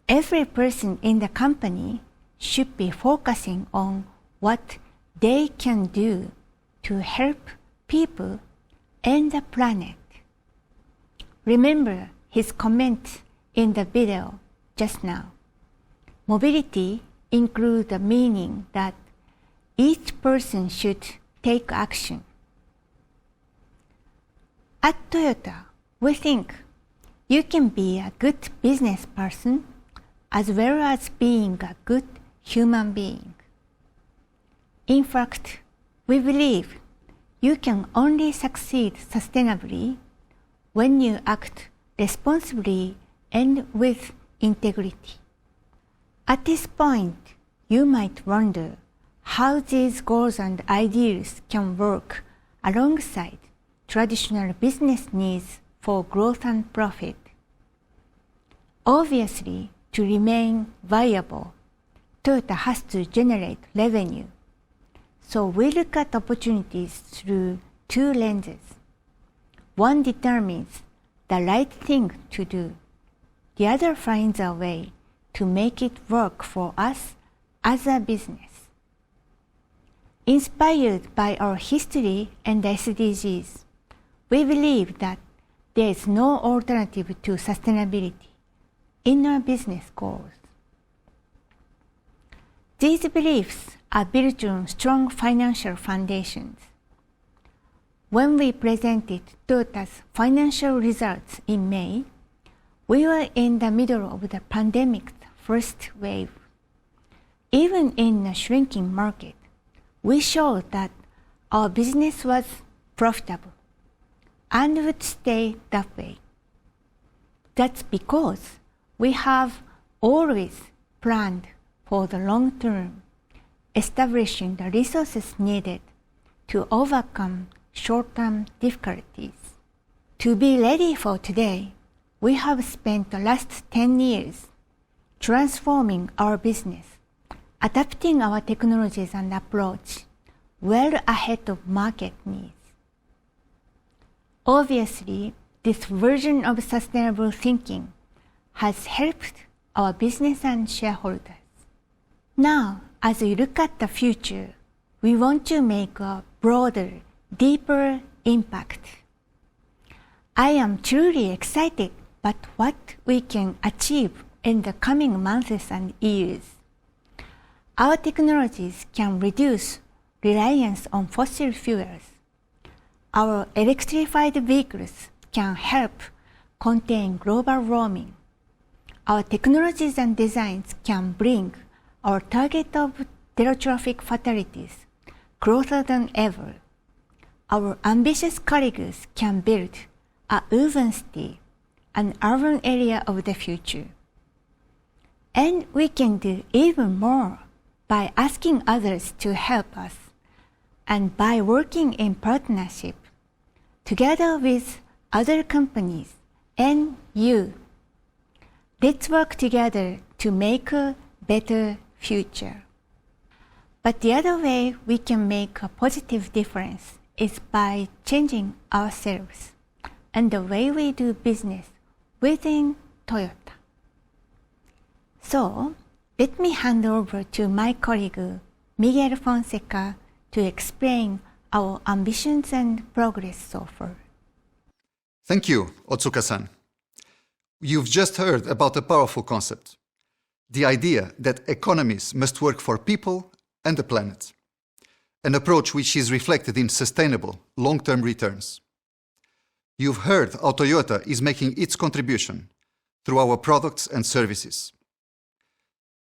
every person in the company should be focusing on what they can do to help people and the planet. Remember his comment in the video just now. Mobility includes the meaning that each person should take action. At Toyota, we think you can be a good business person as well as being a good human being. In fact, we believe you can only succeed sustainably when you act responsibly and with integrity. At this point, you might wonder how these goals and ideals can work alongside traditional business needs for growth and profit. Obviously, to remain viable, Toyota has to generate revenue. So we look at opportunities through two lenses. One determines the right thing to do. The other finds a way to make it work for us as a business. Inspired by our history and the SDGs, we believe that there is no alternative to sustainability in our business goals. These beliefs are built on strong financial foundations. When we presented Toyota's financial results in May, we were in the middle of the pandemic's first wave. Even in a shrinking market, we showed that our business was profitable and would stay that way. That's because we have always planned for the long term, establishing the resources needed to overcome short-term difficulties. To be ready for today, we have spent the last 10 years transforming our business, adapting our technologies and approach well ahead of market needs. Obviously, this version of sustainable thinking has helped our business and shareholders. Now, as we look at the future, we want to make a broader, deeper impact. I am truly excited about what we can achieve in the coming months and years. Our technologies can reduce reliance on fossil fuels. Our electrified vehicles can help contain global warming. Our technologies and designs can bring our target of zero traffic fatalities closer than ever. Our ambitious colleagues can build a urban city, an urban area of the future. And we can do even more by asking others to help us and by working in partnership together with other companies and you. Let's work together to make a better future. But the other way we can make a positive difference is by changing ourselves and the way we do business within Toyota. So, let me hand over to my colleague Miguel Fonseca to explain our ambitions and progress so far. Thank you, Otsuka-san. You've just heard about a powerful concept, the idea that economies must work for people and the planet, an approach which is reflected in sustainable, long-term returns. You've heard how Toyota is making its contribution through our products and services.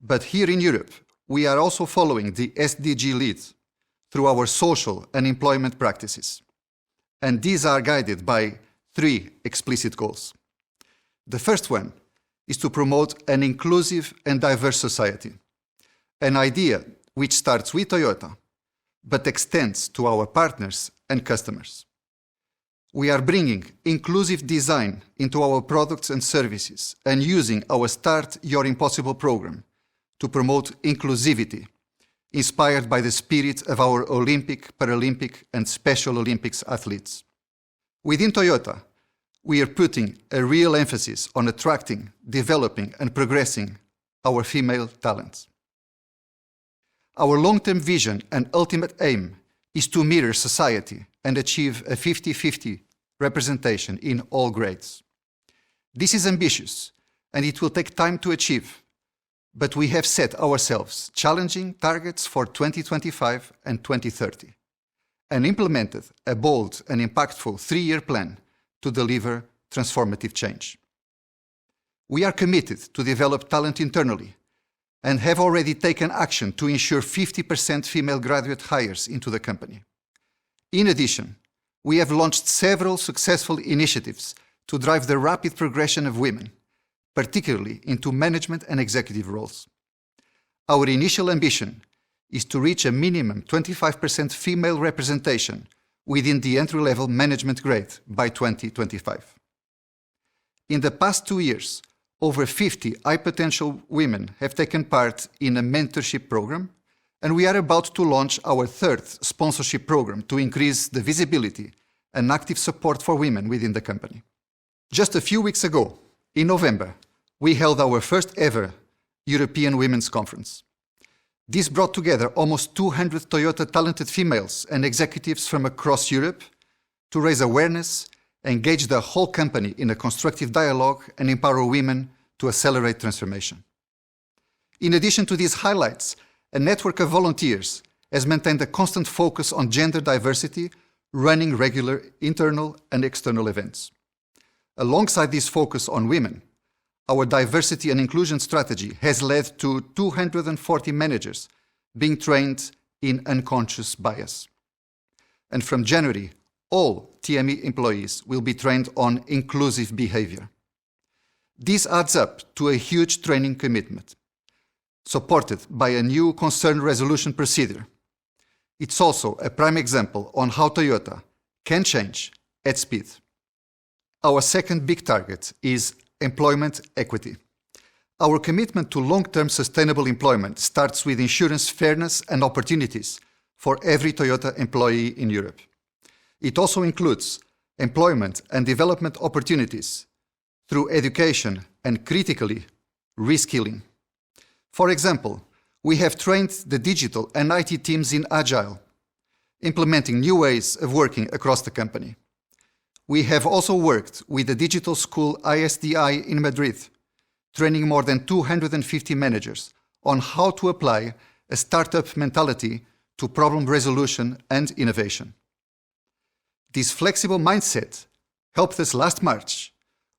But here in Europe, we are also following the SDG lead through our social and employment practices. And these are guided by 3 explicit goals. The first one is to promote an inclusive and diverse society, an idea which starts with Toyota, but extends to our partners and customers. We are bringing inclusive design into our products and services and using our Start Your Impossible program to promote inclusivity, inspired by the spirit of our Olympic, Paralympic, and Special Olympics athletes. Within Toyota, we are putting a real emphasis on attracting, developing, and progressing our female talents. Our long-term vision and ultimate aim is to mirror society and achieve a 50-50 representation in all grades. This is ambitious, and it will take time to achieve, but we have set ourselves challenging targets for 2025 and 2030, and implemented a bold and impactful 3-year plan to deliver transformative change. We are committed to develop talent internally and have already taken action to ensure 50% female graduate hires into the company. In addition, we have launched several successful initiatives to drive the rapid progression of women, particularly into management and executive roles. Our initial ambition is to reach a minimum 25% female representation within the entry-level management grade by 2025. In the past 2 years, over 50 high-potential women have taken part in a mentorship program, and we are about to launch our 3rd sponsorship program to increase the visibility and active support for women within the company. Just a few weeks ago, in November, we held our first ever European Women's Conference. This brought together almost 200 Toyota talented females and executives from across Europe to raise awareness, engage the whole company in a constructive dialogue, and empower women to accelerate transformation. In addition to these highlights, a network of volunteers has maintained a constant focus on gender diversity, running regular internal and external events. Alongside this focus on women, our diversity and inclusion strategy has led to 240 managers being trained in unconscious bias. And from January, all TME employees will be trained on inclusive behavior. This adds up to a huge training commitment, supported by a new concern resolution procedure. It's also a prime example on how Toyota can change at speed. Our second big target is employment equity. Our commitment to long-term sustainable employment starts with ensuring fairness and opportunities for every Toyota employee in Europe. It also includes employment and development opportunities through education and, critically, reskilling. For example, we have trained the digital and IT teams in Agile, implementing new ways of working across the company. We have also worked with the digital school ISDI in Madrid, training more than 250 managers on how to apply a startup mentality to problem resolution and innovation. This flexible mindset helped us last March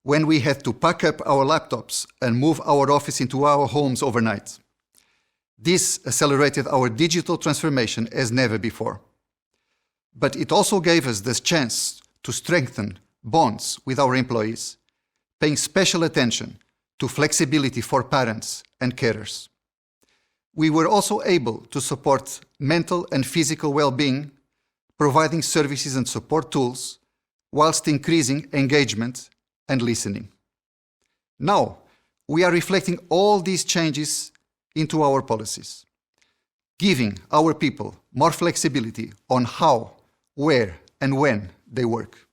when we had to pack up our laptops and move our office into our homes overnight. This accelerated our digital transformation as never before. But it also gave us the chance to strengthen bonds with our employees, paying special attention to flexibility for parents and carers. We were also able to support mental and physical well-being, providing services and support tools, whilst increasing engagement and listening. Now, we are reflecting all these changes into our policies, giving our people more flexibility on how, where, and when they work.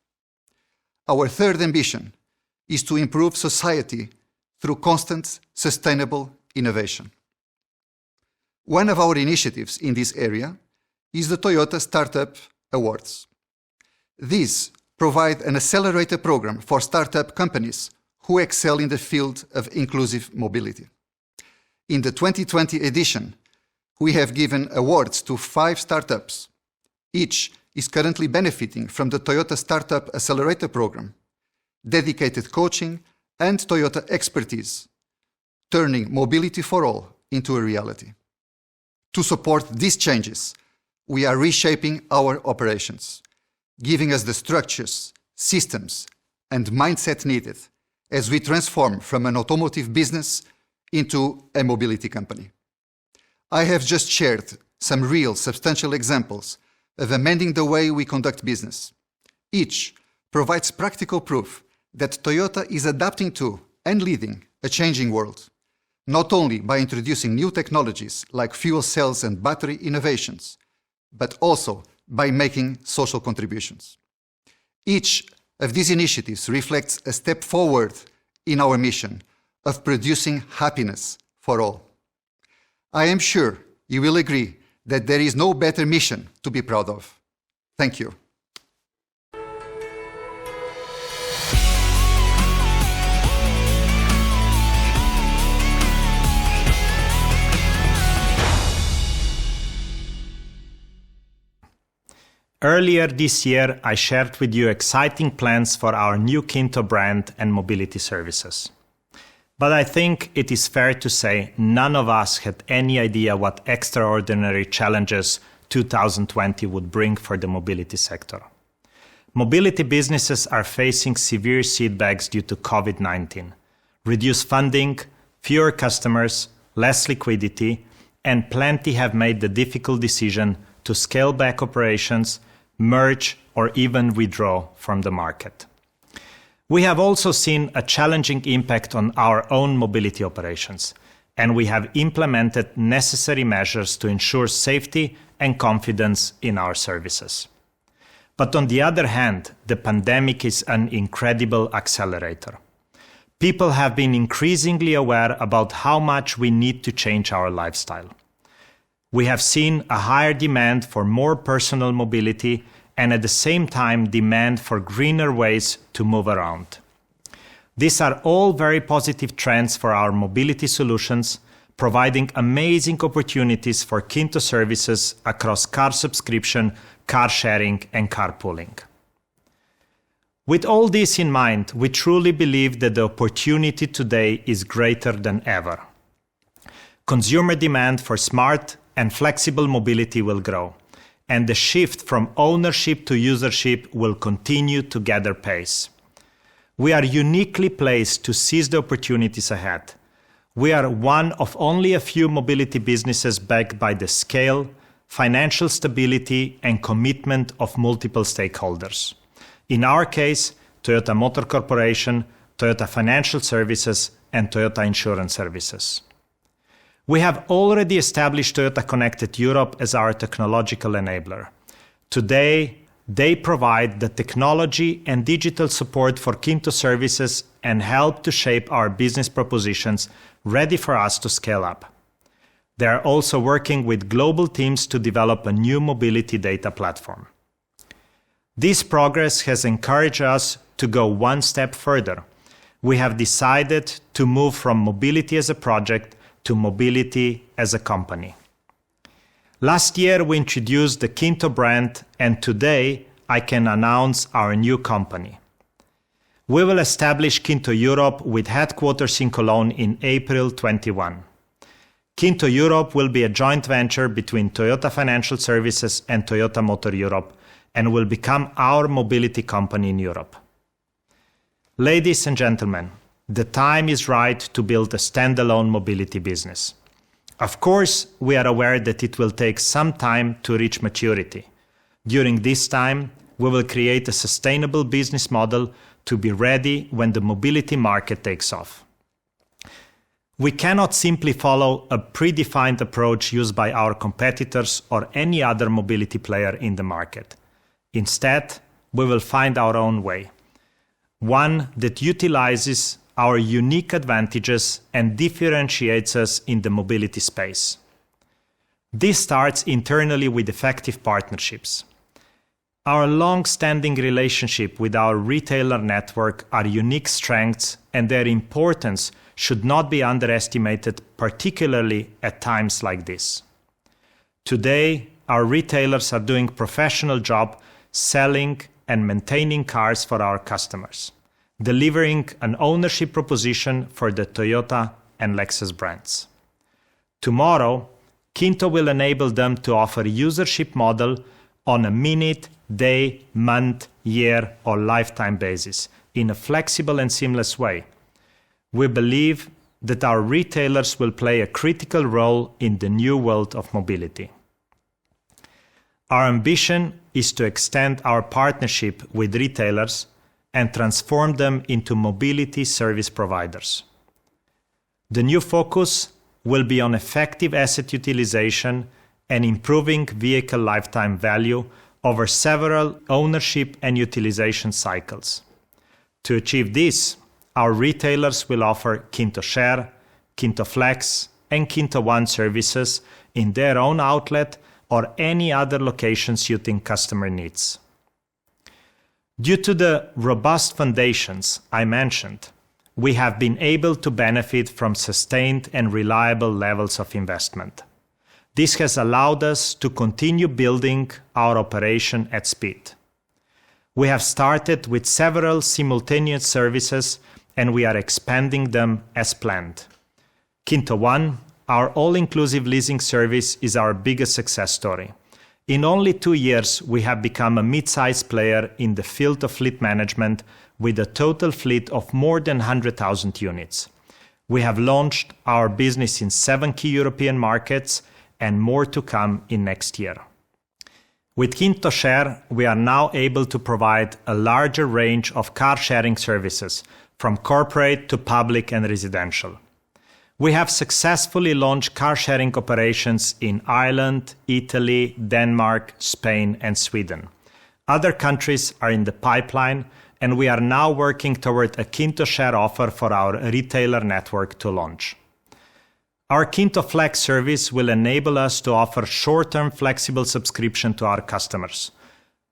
Our third ambition is to improve society through constant, sustainable innovation. One of our initiatives in this area is the Toyota Startup Awards. These provide an accelerator program for startup companies who excel in the field of inclusive mobility. In the 2020 edition, we have given awards to 5 startups. Each is currently benefiting from the Toyota Startup Accelerator program, dedicated coaching, and Toyota expertise, turning mobility for all into a reality. To support these changes, we are reshaping our operations, giving us the structures, systems, and mindset needed as we transform from an automotive business into a mobility company. I have just shared some real, substantial examples of amending the way we conduct business. Each provides practical proof that Toyota is adapting to and leading a changing world, not only by introducing new technologies like fuel cells and battery innovations, but also by making social contributions. Each of these initiatives reflects a step forward in our mission of producing happiness for all. I am sure you will agree that there is no better mission to be proud of. Thank you. Earlier this year, I shared with you exciting plans for our new Kinto brand and mobility services. But I think it is fair to say none of us had any idea what extraordinary challenges 2020 would bring for the mobility sector. Mobility businesses are facing severe setbacks due to COVID-19, reduced funding, fewer customers, less liquidity, and plenty have made the difficult decision to scale back operations, merge, or even withdraw from the market. We have also seen a challenging impact on our own mobility operations, and we have implemented necessary measures to ensure safety and confidence in our services. But on the other hand, the pandemic is an incredible accelerator. People have been increasingly aware about how much we need to change our lifestyle. We have seen a higher demand for more personal mobility and at the same time demand for greener ways to move around. These are all very positive trends for our mobility solutions, providing amazing opportunities for Kinto services across car subscription, car sharing, and carpooling. With all this in mind, we truly believe that the opportunity today is greater than ever. Consumer demand for smart and flexible mobility will grow, and the shift from ownership to usership will continue to gather pace. We are uniquely placed to seize the opportunities ahead. We are one of only a few mobility businesses backed by the scale, financial stability, and commitment of multiple stakeholders. In our case, Toyota Motor Corporation, Toyota Financial Services, and Toyota Insurance Services. We have already established Toyota Connected Europe as our technological enabler. Today, they provide the technology and digital support for Kinto services and help to shape our business propositions ready for us to scale up. They are also working with global teams to develop a new mobility data platform. This progress has encouraged us to go one step further. We have decided to move from mobility as a project to mobility as a company. Last year, we introduced the Kinto brand, and today I can announce our new company. We will establish Kinto Europe with headquarters in Cologne in April 21. Kinto Europe will be a joint venture between Toyota Financial Services and Toyota Motor Europe and will become our mobility company in Europe. Ladies and gentlemen, the time is right to build a standalone mobility business. Of course, we are aware that it will take some time to reach maturity. During this time, we will create a sustainable business model to be ready when the mobility market takes off. We cannot simply follow a predefined approach used by our competitors or any other mobility player in the market. Instead, we will find our own way, one that utilizes our unique advantages and differentiates us in the mobility space. This starts internally with effective partnerships. Our long-standing relationship with our retailer network are unique strengths, and their importance should not be underestimated, particularly at times like this. Today, our retailers are doing a professional job selling and maintaining cars for our customers, delivering an ownership proposition for the Toyota and Lexus brands. Tomorrow, Kinto will enable them to offer a usership model on a minute, day, month, year, or lifetime basis in a flexible and seamless way. We believe that our retailers will play a critical role in the new world of mobility. Our ambition is to extend our partnership with retailers and transform them into mobility service providers. The new focus will be on effective asset utilization and improving vehicle lifetime value over several ownership and utilization cycles. To achieve this, our retailers will offer Kinto Share, Kinto Flex, and Kinto One services in their own outlet or any other location suiting customer needs. Due to the robust foundations I mentioned, we have been able to benefit from sustained and reliable levels of investment. This has allowed us to continue building our operation at speed. We have started with several simultaneous services, and we are expanding them as planned. Kinto One, our all-inclusive leasing service, is our biggest success story. In only 2 years, we have become a mid-sized player in the field of fleet management with a total fleet of more than 100,000 units. We have launched our business in 7 key European markets and more to come in next year. With Kinto Share, we are now able to provide a larger range of car-sharing services, from corporate to public and residential. We have successfully launched car-sharing operations in Ireland, Italy, Denmark, Spain, and Sweden. Other countries are in the pipeline, and we are now working toward a Kinto Share offer for our retailer network to launch. Our Kinto Flex service will enable us to offer short-term flexible subscription to our customers,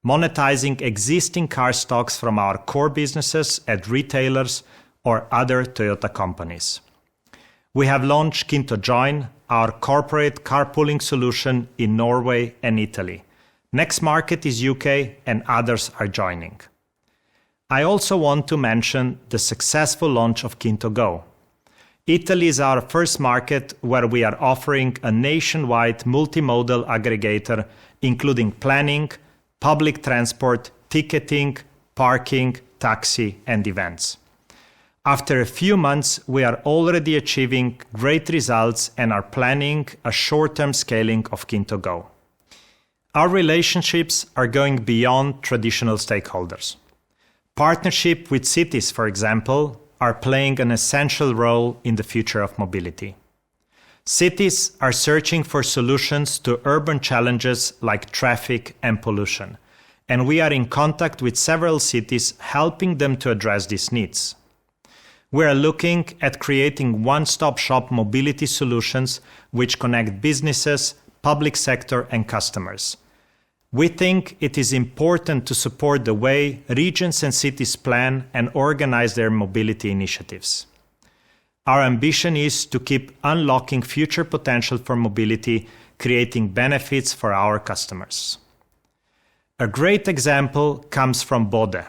monetizing existing car stocks from our core businesses at retailers or other Toyota companies. We have launched Kinto Join, our corporate carpooling solution in Norway and Italy. Next market is UK, and others are joining. I also want to mention the successful launch of Kinto Go. Italy is our first market where we are offering a nationwide multimodal aggregator, including planning, public transport, ticketing, parking, taxi, and events. After a few months, we are already achieving great results and are planning a short-term scaling of Kinto Go. Our relationships are going beyond traditional stakeholders. Partnership with cities, for example, are playing an essential role in the future of mobility. Cities are searching for solutions to urban challenges like traffic and pollution, and we are in contact with several cities helping them to address these needs. We are looking at creating one-stop-shop mobility solutions which connect businesses, public sector, and customers. We think it is important to support the way regions and cities plan and organize their mobility initiatives. Our ambition is to keep unlocking future potential for mobility, creating benefits for our customers. A great example comes from Bodø,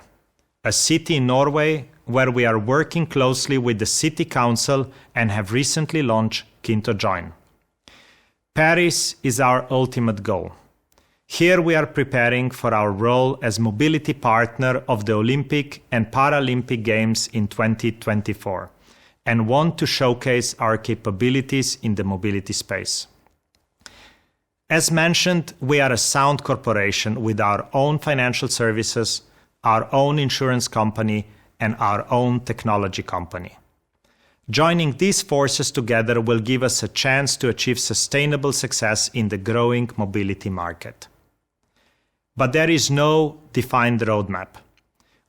a city in Norway where we are working closely with the city council and have recently launched Kinto Join. Paris is our ultimate goal. Here we are preparing for our role as mobility partner of the Olympic and Paralympic Games in 2024 and want to showcase our capabilities in the mobility space. As mentioned, we are a sound corporation with our own financial services, our own insurance company, and our own technology company. Joining these forces together will give us a chance to achieve sustainable success in the growing mobility market. But there is no defined roadmap.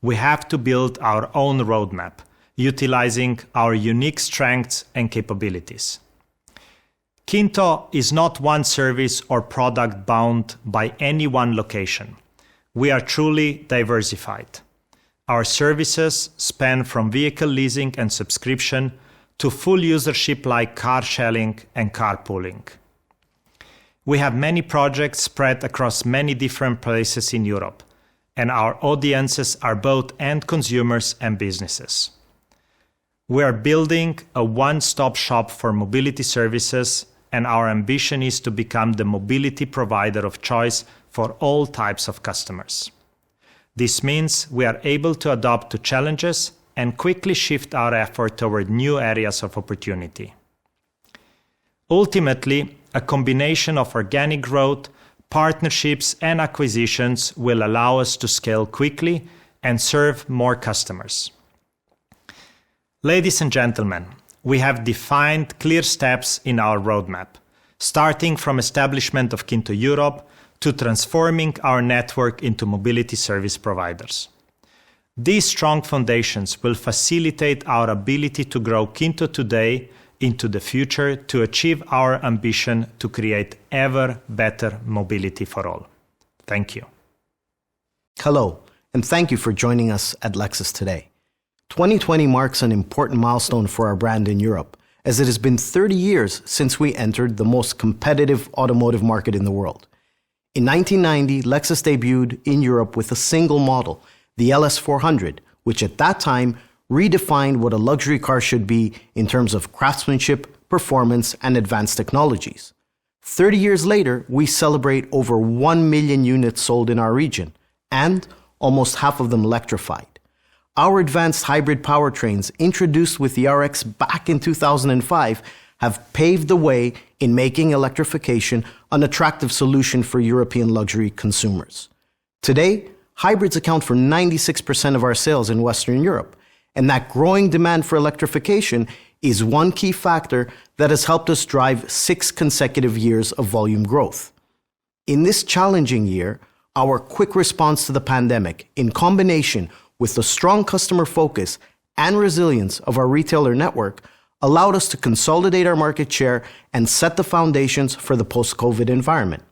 We have to build our own roadmap, utilizing our unique strengths and capabilities. Kinto is not one service or product bound by any one location. We are truly diversified. Our services span from vehicle leasing and subscription to full usership like car sharing and carpooling. We have many projects spread across many different places in Europe, and our audiences are both end consumers and businesses. We are building a one-stop shop for mobility services, and our ambition is to become the mobility provider of choice for all types of customers. This means we are able to adapt to challenges and quickly shift our effort toward new areas of opportunity. Ultimately, a combination of organic growth, partnerships, and acquisitions will allow us to scale quickly and serve more customers. Ladies and gentlemen, we have defined clear steps in our roadmap, starting from establishment of Kinto Europe to transforming our network into mobility service providers. These strong foundations will facilitate our ability to grow Kinto today into the future to achieve our ambition to create ever better mobility for all. Thank you. Hello, and thank you for joining us at Lexus today. 2020 marks an important milestone for our brand in Europe, as it has been 30 years since we entered the most competitive automotive market in the world. In 1990, Lexus debuted in Europe with a single model, the LS400, which at that time redefined what a luxury car should be in terms of craftsmanship, performance, and advanced technologies. 30 years later, we celebrate over 1 million units sold in our region, and almost half of them electrified. Our advanced hybrid powertrains, introduced with the RX back in 2005, have paved the way in making electrification an attractive solution for European luxury consumers. Today, hybrids account for 96% of our sales in Western Europe, and that growing demand for electrification is one key factor that has helped us drive 6 consecutive years of volume growth. In this challenging year, our quick response to the pandemic, in combination with the strong customer focus and resilience of our retailer network, allowed us to consolidate our market share and set the foundations for the post-COVID environment.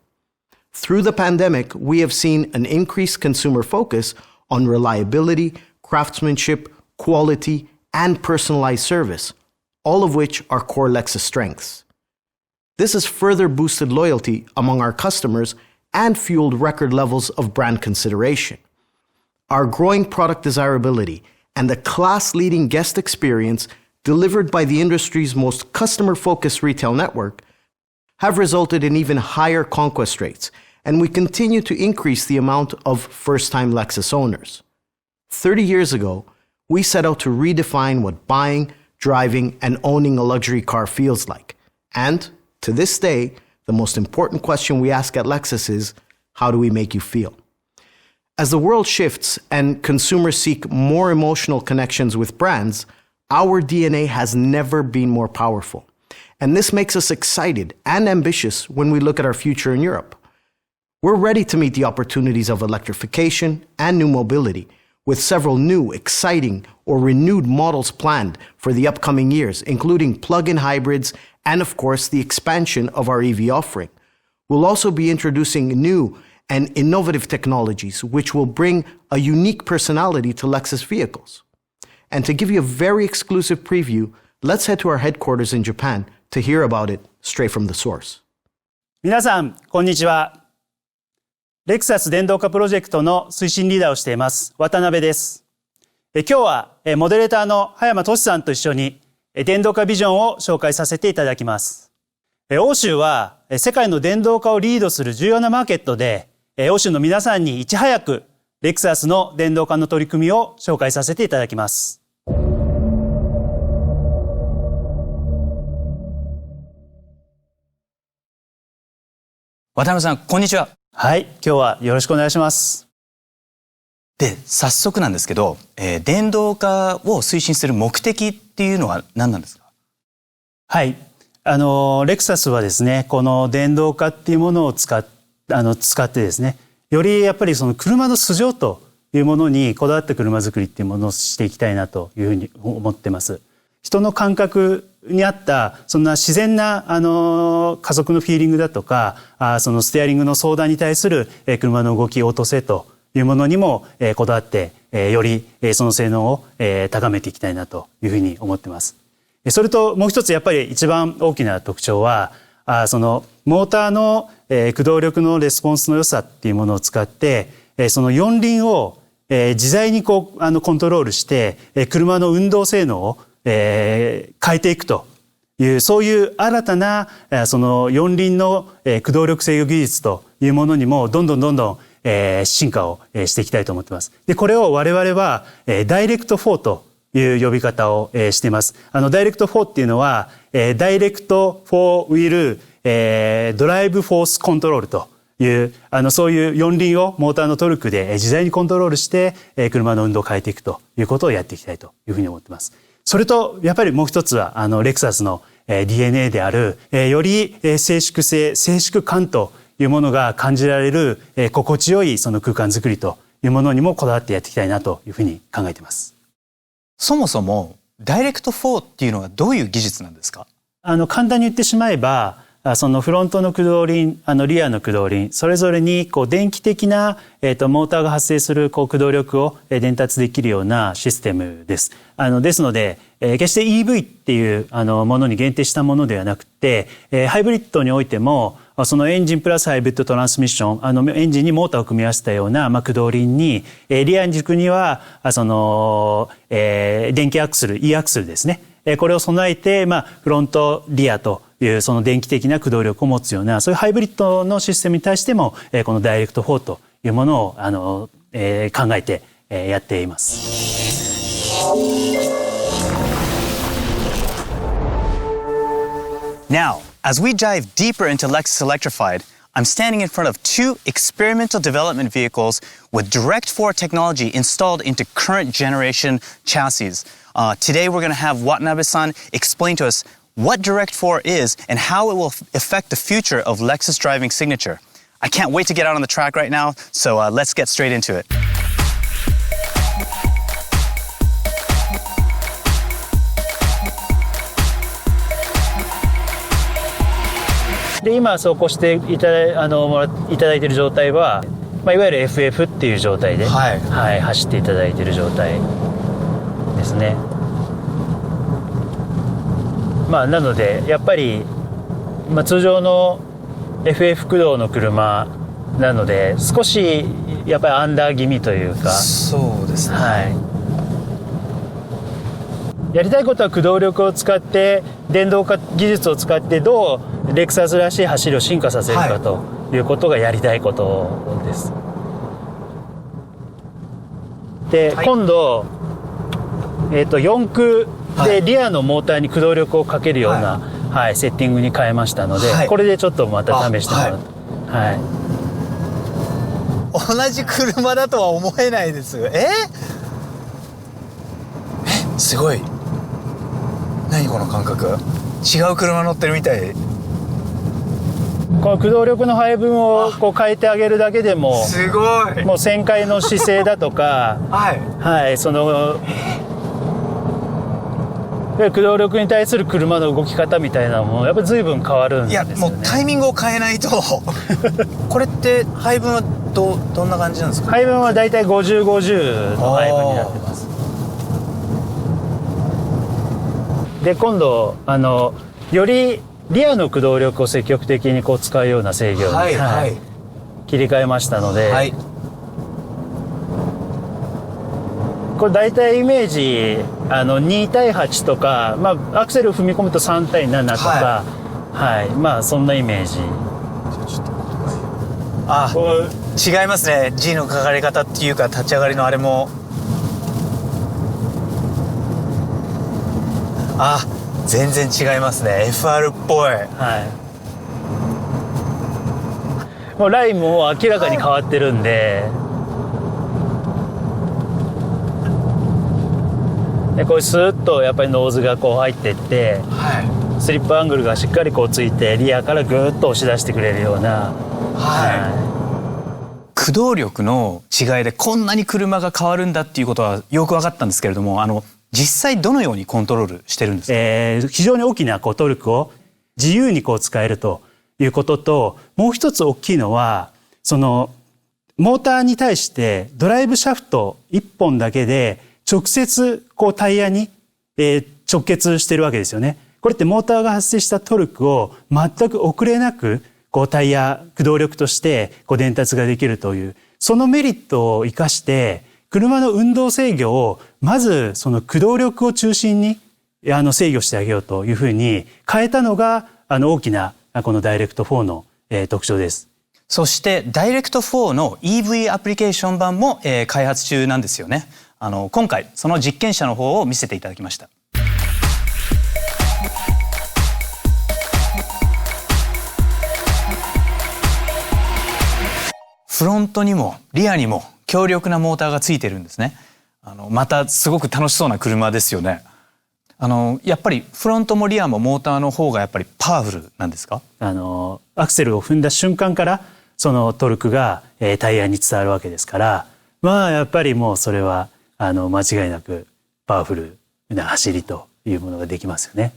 Through the pandemic, we have seen an increased consumer focus on reliability, craftsmanship, quality, and personalized service, all of which are core Lexus strengths. This has further boosted loyalty among our customers and fueled record levels of brand consideration. Our growing product desirability and the class-leading guest experience delivered by the industry's most customer-focused retail network have resulted in even higher conquest rates, and we continue to increase the amount of first-time Lexus owners. 30 years ago, we set out to redefine what buying, driving, and owning a luxury car feels like. And to this day, the most important question we ask at Lexus is, how do we make you feel? As the world shifts and consumers seek more emotional connections with brands, Our DNA has never been more powerful. And this makes us excited and ambitious when we look at our future in Europe. We're ready to meet the opportunities of electrification and new mobility, with several new, exciting, or renewed models planned for the upcoming years, including plug-in hybrids and, of course, the expansion of our EV offering. We'll also be introducing new and innovative technologies, which will bring a unique personality to Lexus vehicles. And to give you a very exclusive preview, let's head to our headquarters in Japan to hear about it straight from the source. 皆さん、こんにちは。レクサス電動化プロジェクトの推進リーダーをしています、渡辺です。今日はモデレーターの葉山俊さんと一緒に電動化ビジョンを紹介させていただきます。欧州は世界の電動化をリードする重要なマーケットで、欧州の皆さんにいち早くレクサスの電動化の取り組みを紹介させていただきます。渡辺さん、こんにちは。はい、今日はよろしくお願いします。で、早速なんですけど、電動化を推進する目的っていうのは何なんですか？はい、レクサスはですね、この電動化っていうものを使ってですね、よりやっぱりその車の素性というものにこだわった車作りっていうものをしていきたいなというふうに思ってます。人の感覚にあったそんな自然な加速のフィーリングだとか、そのステアリングの相談に対する車の動き応答性というものにもこだわってよりその性能を高めていきたいなというふうに思ってます。それともう一つやっぱり一番大きな特徴はそのモーターの駆動力のレスポンスの良さっていうものを使ってその四輪を自在にコントロールして車の運動性能を変えていくというそういう新たなその四輪の駆動力制御技術というものにもどんどん進化をしていきたいと思っています。でこれを我々はダイレクト4という呼び方をしています。ダイレクト4っていうのはダイレクトフォーウィルドライブフォースコントロールというそういう四輪をモーターのトルクで自在にコントロールして車の運動を変えていくということをやっていきたいというふうに思っています。それとやっぱりもう一つはレクサスの DNA であるより静粛性静粛感というものが感じられる心地よいその空間づくりというものにもこだわってやっていきたいなというふうに考えています。そもそもダイレクト4っていうのはどういう技術なんですか？簡単に言ってしまえばそのフロントの駆動輪リアの駆動輪それぞれに電気的なモーターが発生する駆動力を伝達できるようなシステムです。ですので決して EV っていうものに限定したものではなくてハイブリッドにおいてもそのエンジンプラスハイブリッドトランスミッションエンジンにモーターを組み合わせたような駆動輪にリア軸にはその電気アクセル E アクセルですねこれを備えてフロントリアというその電気的な駆動力を持つようなそういうハイブリッドのシステムに対してもこのダイレクト4というものを考えてやっています。Now, as we dive deeper into Lexus Electrified, I'm standing in front of two experimental development vehicles with Direct 4 technology installed into current generation chassis. Today we're going to have Watanabe-san explain to us what Direct 4 is and how it will affect the future of Lexus driving signature. I can't wait to get out on the track right now, so let's get straight into it. で今走行していただいている状態は、いわゆる FF っていう状態で、走っていただいている状態ですね。なのでやっぱり、通常の FF 駆動の車なので少しやっぱりアンダー気味というかそうですね、やりたいことは駆動力を使って電動化技術を使ってどうレクサスらしい走りを進化させるかということがやりたいことです。で、今度、4駆でリアのモーターに駆動力をかけるような、セッティングに変えましたので、これでちょっとまた試してもらうと。同じ車だとは思えないです。すごい。何この感覚、違う車乗ってるみたい。この駆動力の配分をこう変えてあげるだけでもすごい、もう旋回の姿勢だとかはい、その駆動力に対する車の動き方みたいなのもやっぱり随分変わるんですよね。いやもうタイミングを変えないとこれって配分はどんな感じなんですか？配分はだいたい50-50の配分になってます。で今度よりリアの駆動力を積極的にこう使うような制御に、切り替えましたので、これ大体イメージ2対8とか、アクセルを踏み込むと3対7とか、そんなイメージ。違いますね。 G のかかり方っていうか立ち上がりのあれも。全然違いますね。 FR っぽい。もうラインも明らかに変わってるんで、こうスーッとやっぱりノーズがこう入っていって、スリップアングルがしっかりこうついてリアからグーッと押し出してくれるような、駆動力の違いでこんなに車が変わるんだっていうことはよく分かったんですけれども、実際どのようにコントロールしてるんですか？非常に大きなこうトルクを自由にこう使えるということと、もう一つ大きいのはそのモーターに対してドライブシャフト1本だけで直接こうタイヤに直結してるわけですよね。これってモーターが発生したトルクを全く遅れなくこうタイヤ駆動力としてこう伝達ができるという、そのメリットを生かして車の運動制御をまずその駆動力を中心に制御してあげようというふうに変えたのが大きなこのダイレクト4の特徴です。そしてダイレクト4の EV アプリケーション版も開発中なんですよね。今回その実験車の方を見せていただきました。フロントにもリアにも強力なモーターがついてるんですね。またすごく楽しそうな車ですよね。やっぱりフロントもリアもモーターの方がやっぱりパワフルなんですか？アクセルを踏んだ瞬間からそのトルクがタイヤに伝わるわけですから、やっぱりもうそれは間違いなくパワフルな走りというものができますよね。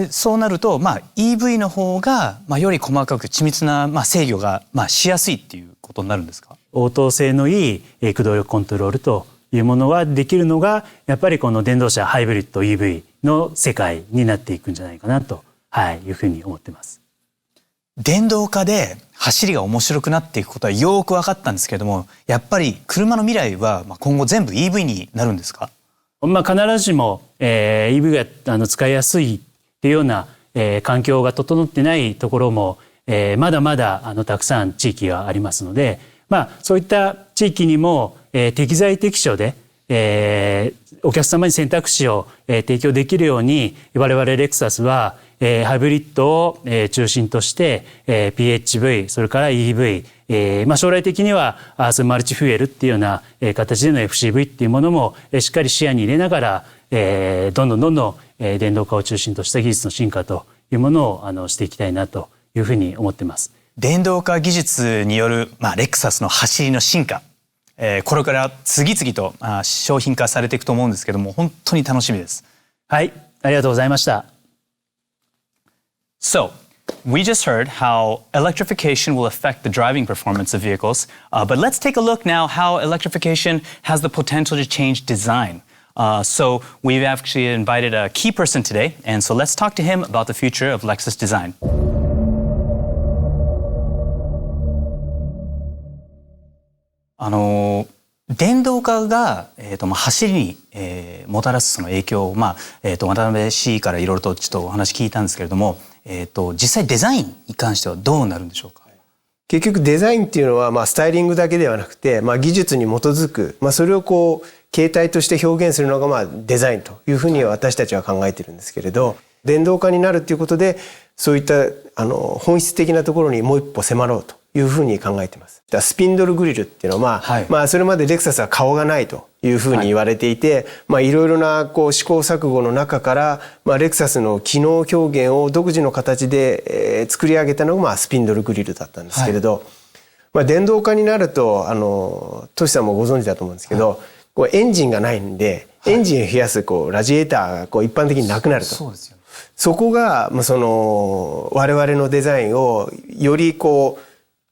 そうなると、EV の方が、より細かく緻密な、制御が、しやすいっていうことになるんですか？応答性のいい駆動力コントロールというものができるのがやっぱりこの電動車ハイブリッド EV の世界になっていくんじゃないかなと、いうふうに思ってます。電動化で走りが面白くなっていくことはよく分かったんですけれども、やっぱり車の未来は今後全部 EV になるんですか？必ずしも、EV が使いやすいっていうような、環境が整ってないところも、まだまだたくさん地域がありますので、そういった地域にも、適材適所で、お客様に選択肢を、提供できるように我々レクサスは、ハイブリッドを、中心として、PHV それから EV、将来的にはそういうマルチフュエルっていうような、形での FCV っていうものも、しっかり視野に入れながら、どんどん、電動化を中心とした技術の進化というものをしていきたいなというふうに思っています。電動化技術による、レクサスの走りの進化、これから次々と商品化されていくと思うんですけども、本当に楽しみです。はい、ありがとうございました。So, we just heard how electrification will affect the driving performance of vehicles, but let's take a look now how electrification has the potential to change design. So we've actually invited a key person today, and so let's talk to him about the future of Lexus design. 電動化が、走りに、もたらすその影響を、渡辺 C からいろいろとちょっとお話聞いたんですけれども、実際デザインに関してはどうなるんでしょうか？結局デザインっていうのは、スタイリングだけではなくて、技術に基づく、それをこう形態として表現するのがデザインというふうに私たちは考えているんですけれど、電動化になるっていうことでそういった本質的なところにもう一歩迫ろうというふうに考えています。スピンドルグリルっていうのは、それまでレクサスは顔がないというふうに言われていて、いろいろな試行錯誤の中から、レクサスの機能表現を独自の形で、作り上げたのが、スピンドルグリルだったんですけれど、電動化になると、トシさんもご存知だと思うんですけど、エンジンがないんで、エンジンを冷やすラジエーターが一般的になくなると。そうですよね。そこが、我々のデザインをより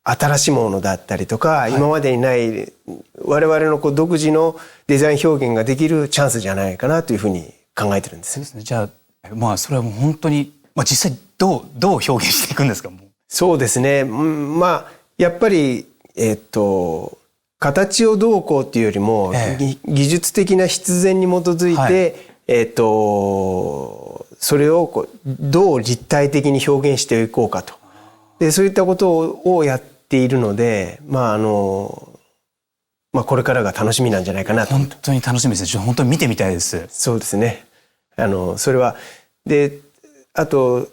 新しいものだったりとか、今までにない我々の独自のデザイン表現ができるチャンスじゃないかなというふうに考えてるんです。そうですね。じゃあ、それはもう本当に、実際どう表現していくんですか？そうですね。やっぱり、形をどうこうっていうよりも、技術的な必然に基づいて、それをどう立体的に表現していこうかと。で、そういったことをやっているので、これからが楽しみなんじゃないかなと。本当に楽しみですね。本当に見てみたいです。そうですね。それは、で、あと、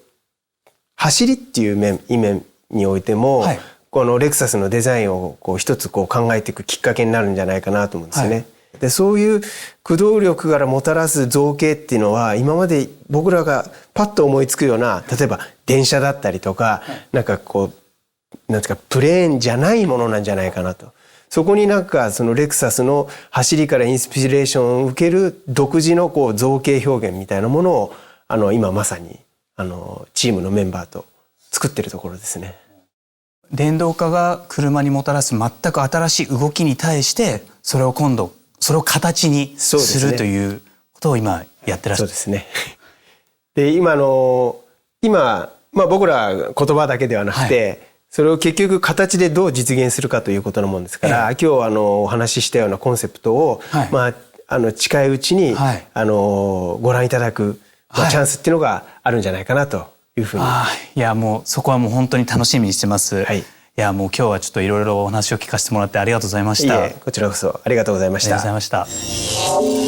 走りっていう面においても、このレクサスのデザインを一つ考えていくきっかけになるんじゃないかなと思うんですよね。で、そういう駆動力からもたらす造形っていうのは、今まで僕らがパッと思いつくような、例えば電車だったりとか、なんていうかプレーンじゃないものなんじゃないかなと。そこにそのレクサスの走りからインスピレーションを受ける独自の造形表現みたいなものを、今まさに、チームのメンバーと作ってるところですね。電動化が車にもたらす全く新しい動きに対して、それを形にするということを今やってらっしゃる。そうですね。で、今僕ら言葉だけではなくて、それを結局形でどう実現するかということのもんですから、今日お話ししたようなコンセプトを、近いうちに、ご覧いただく、チャンスっていうのがあるんじゃないかなというふうに。いや、もうそこはもう本当に楽しみにしてます。いや、もう今日はちょっといろいろお話を聞かせてもらってありがとうございました。こちらこそありがとうございました。ありがとうございました。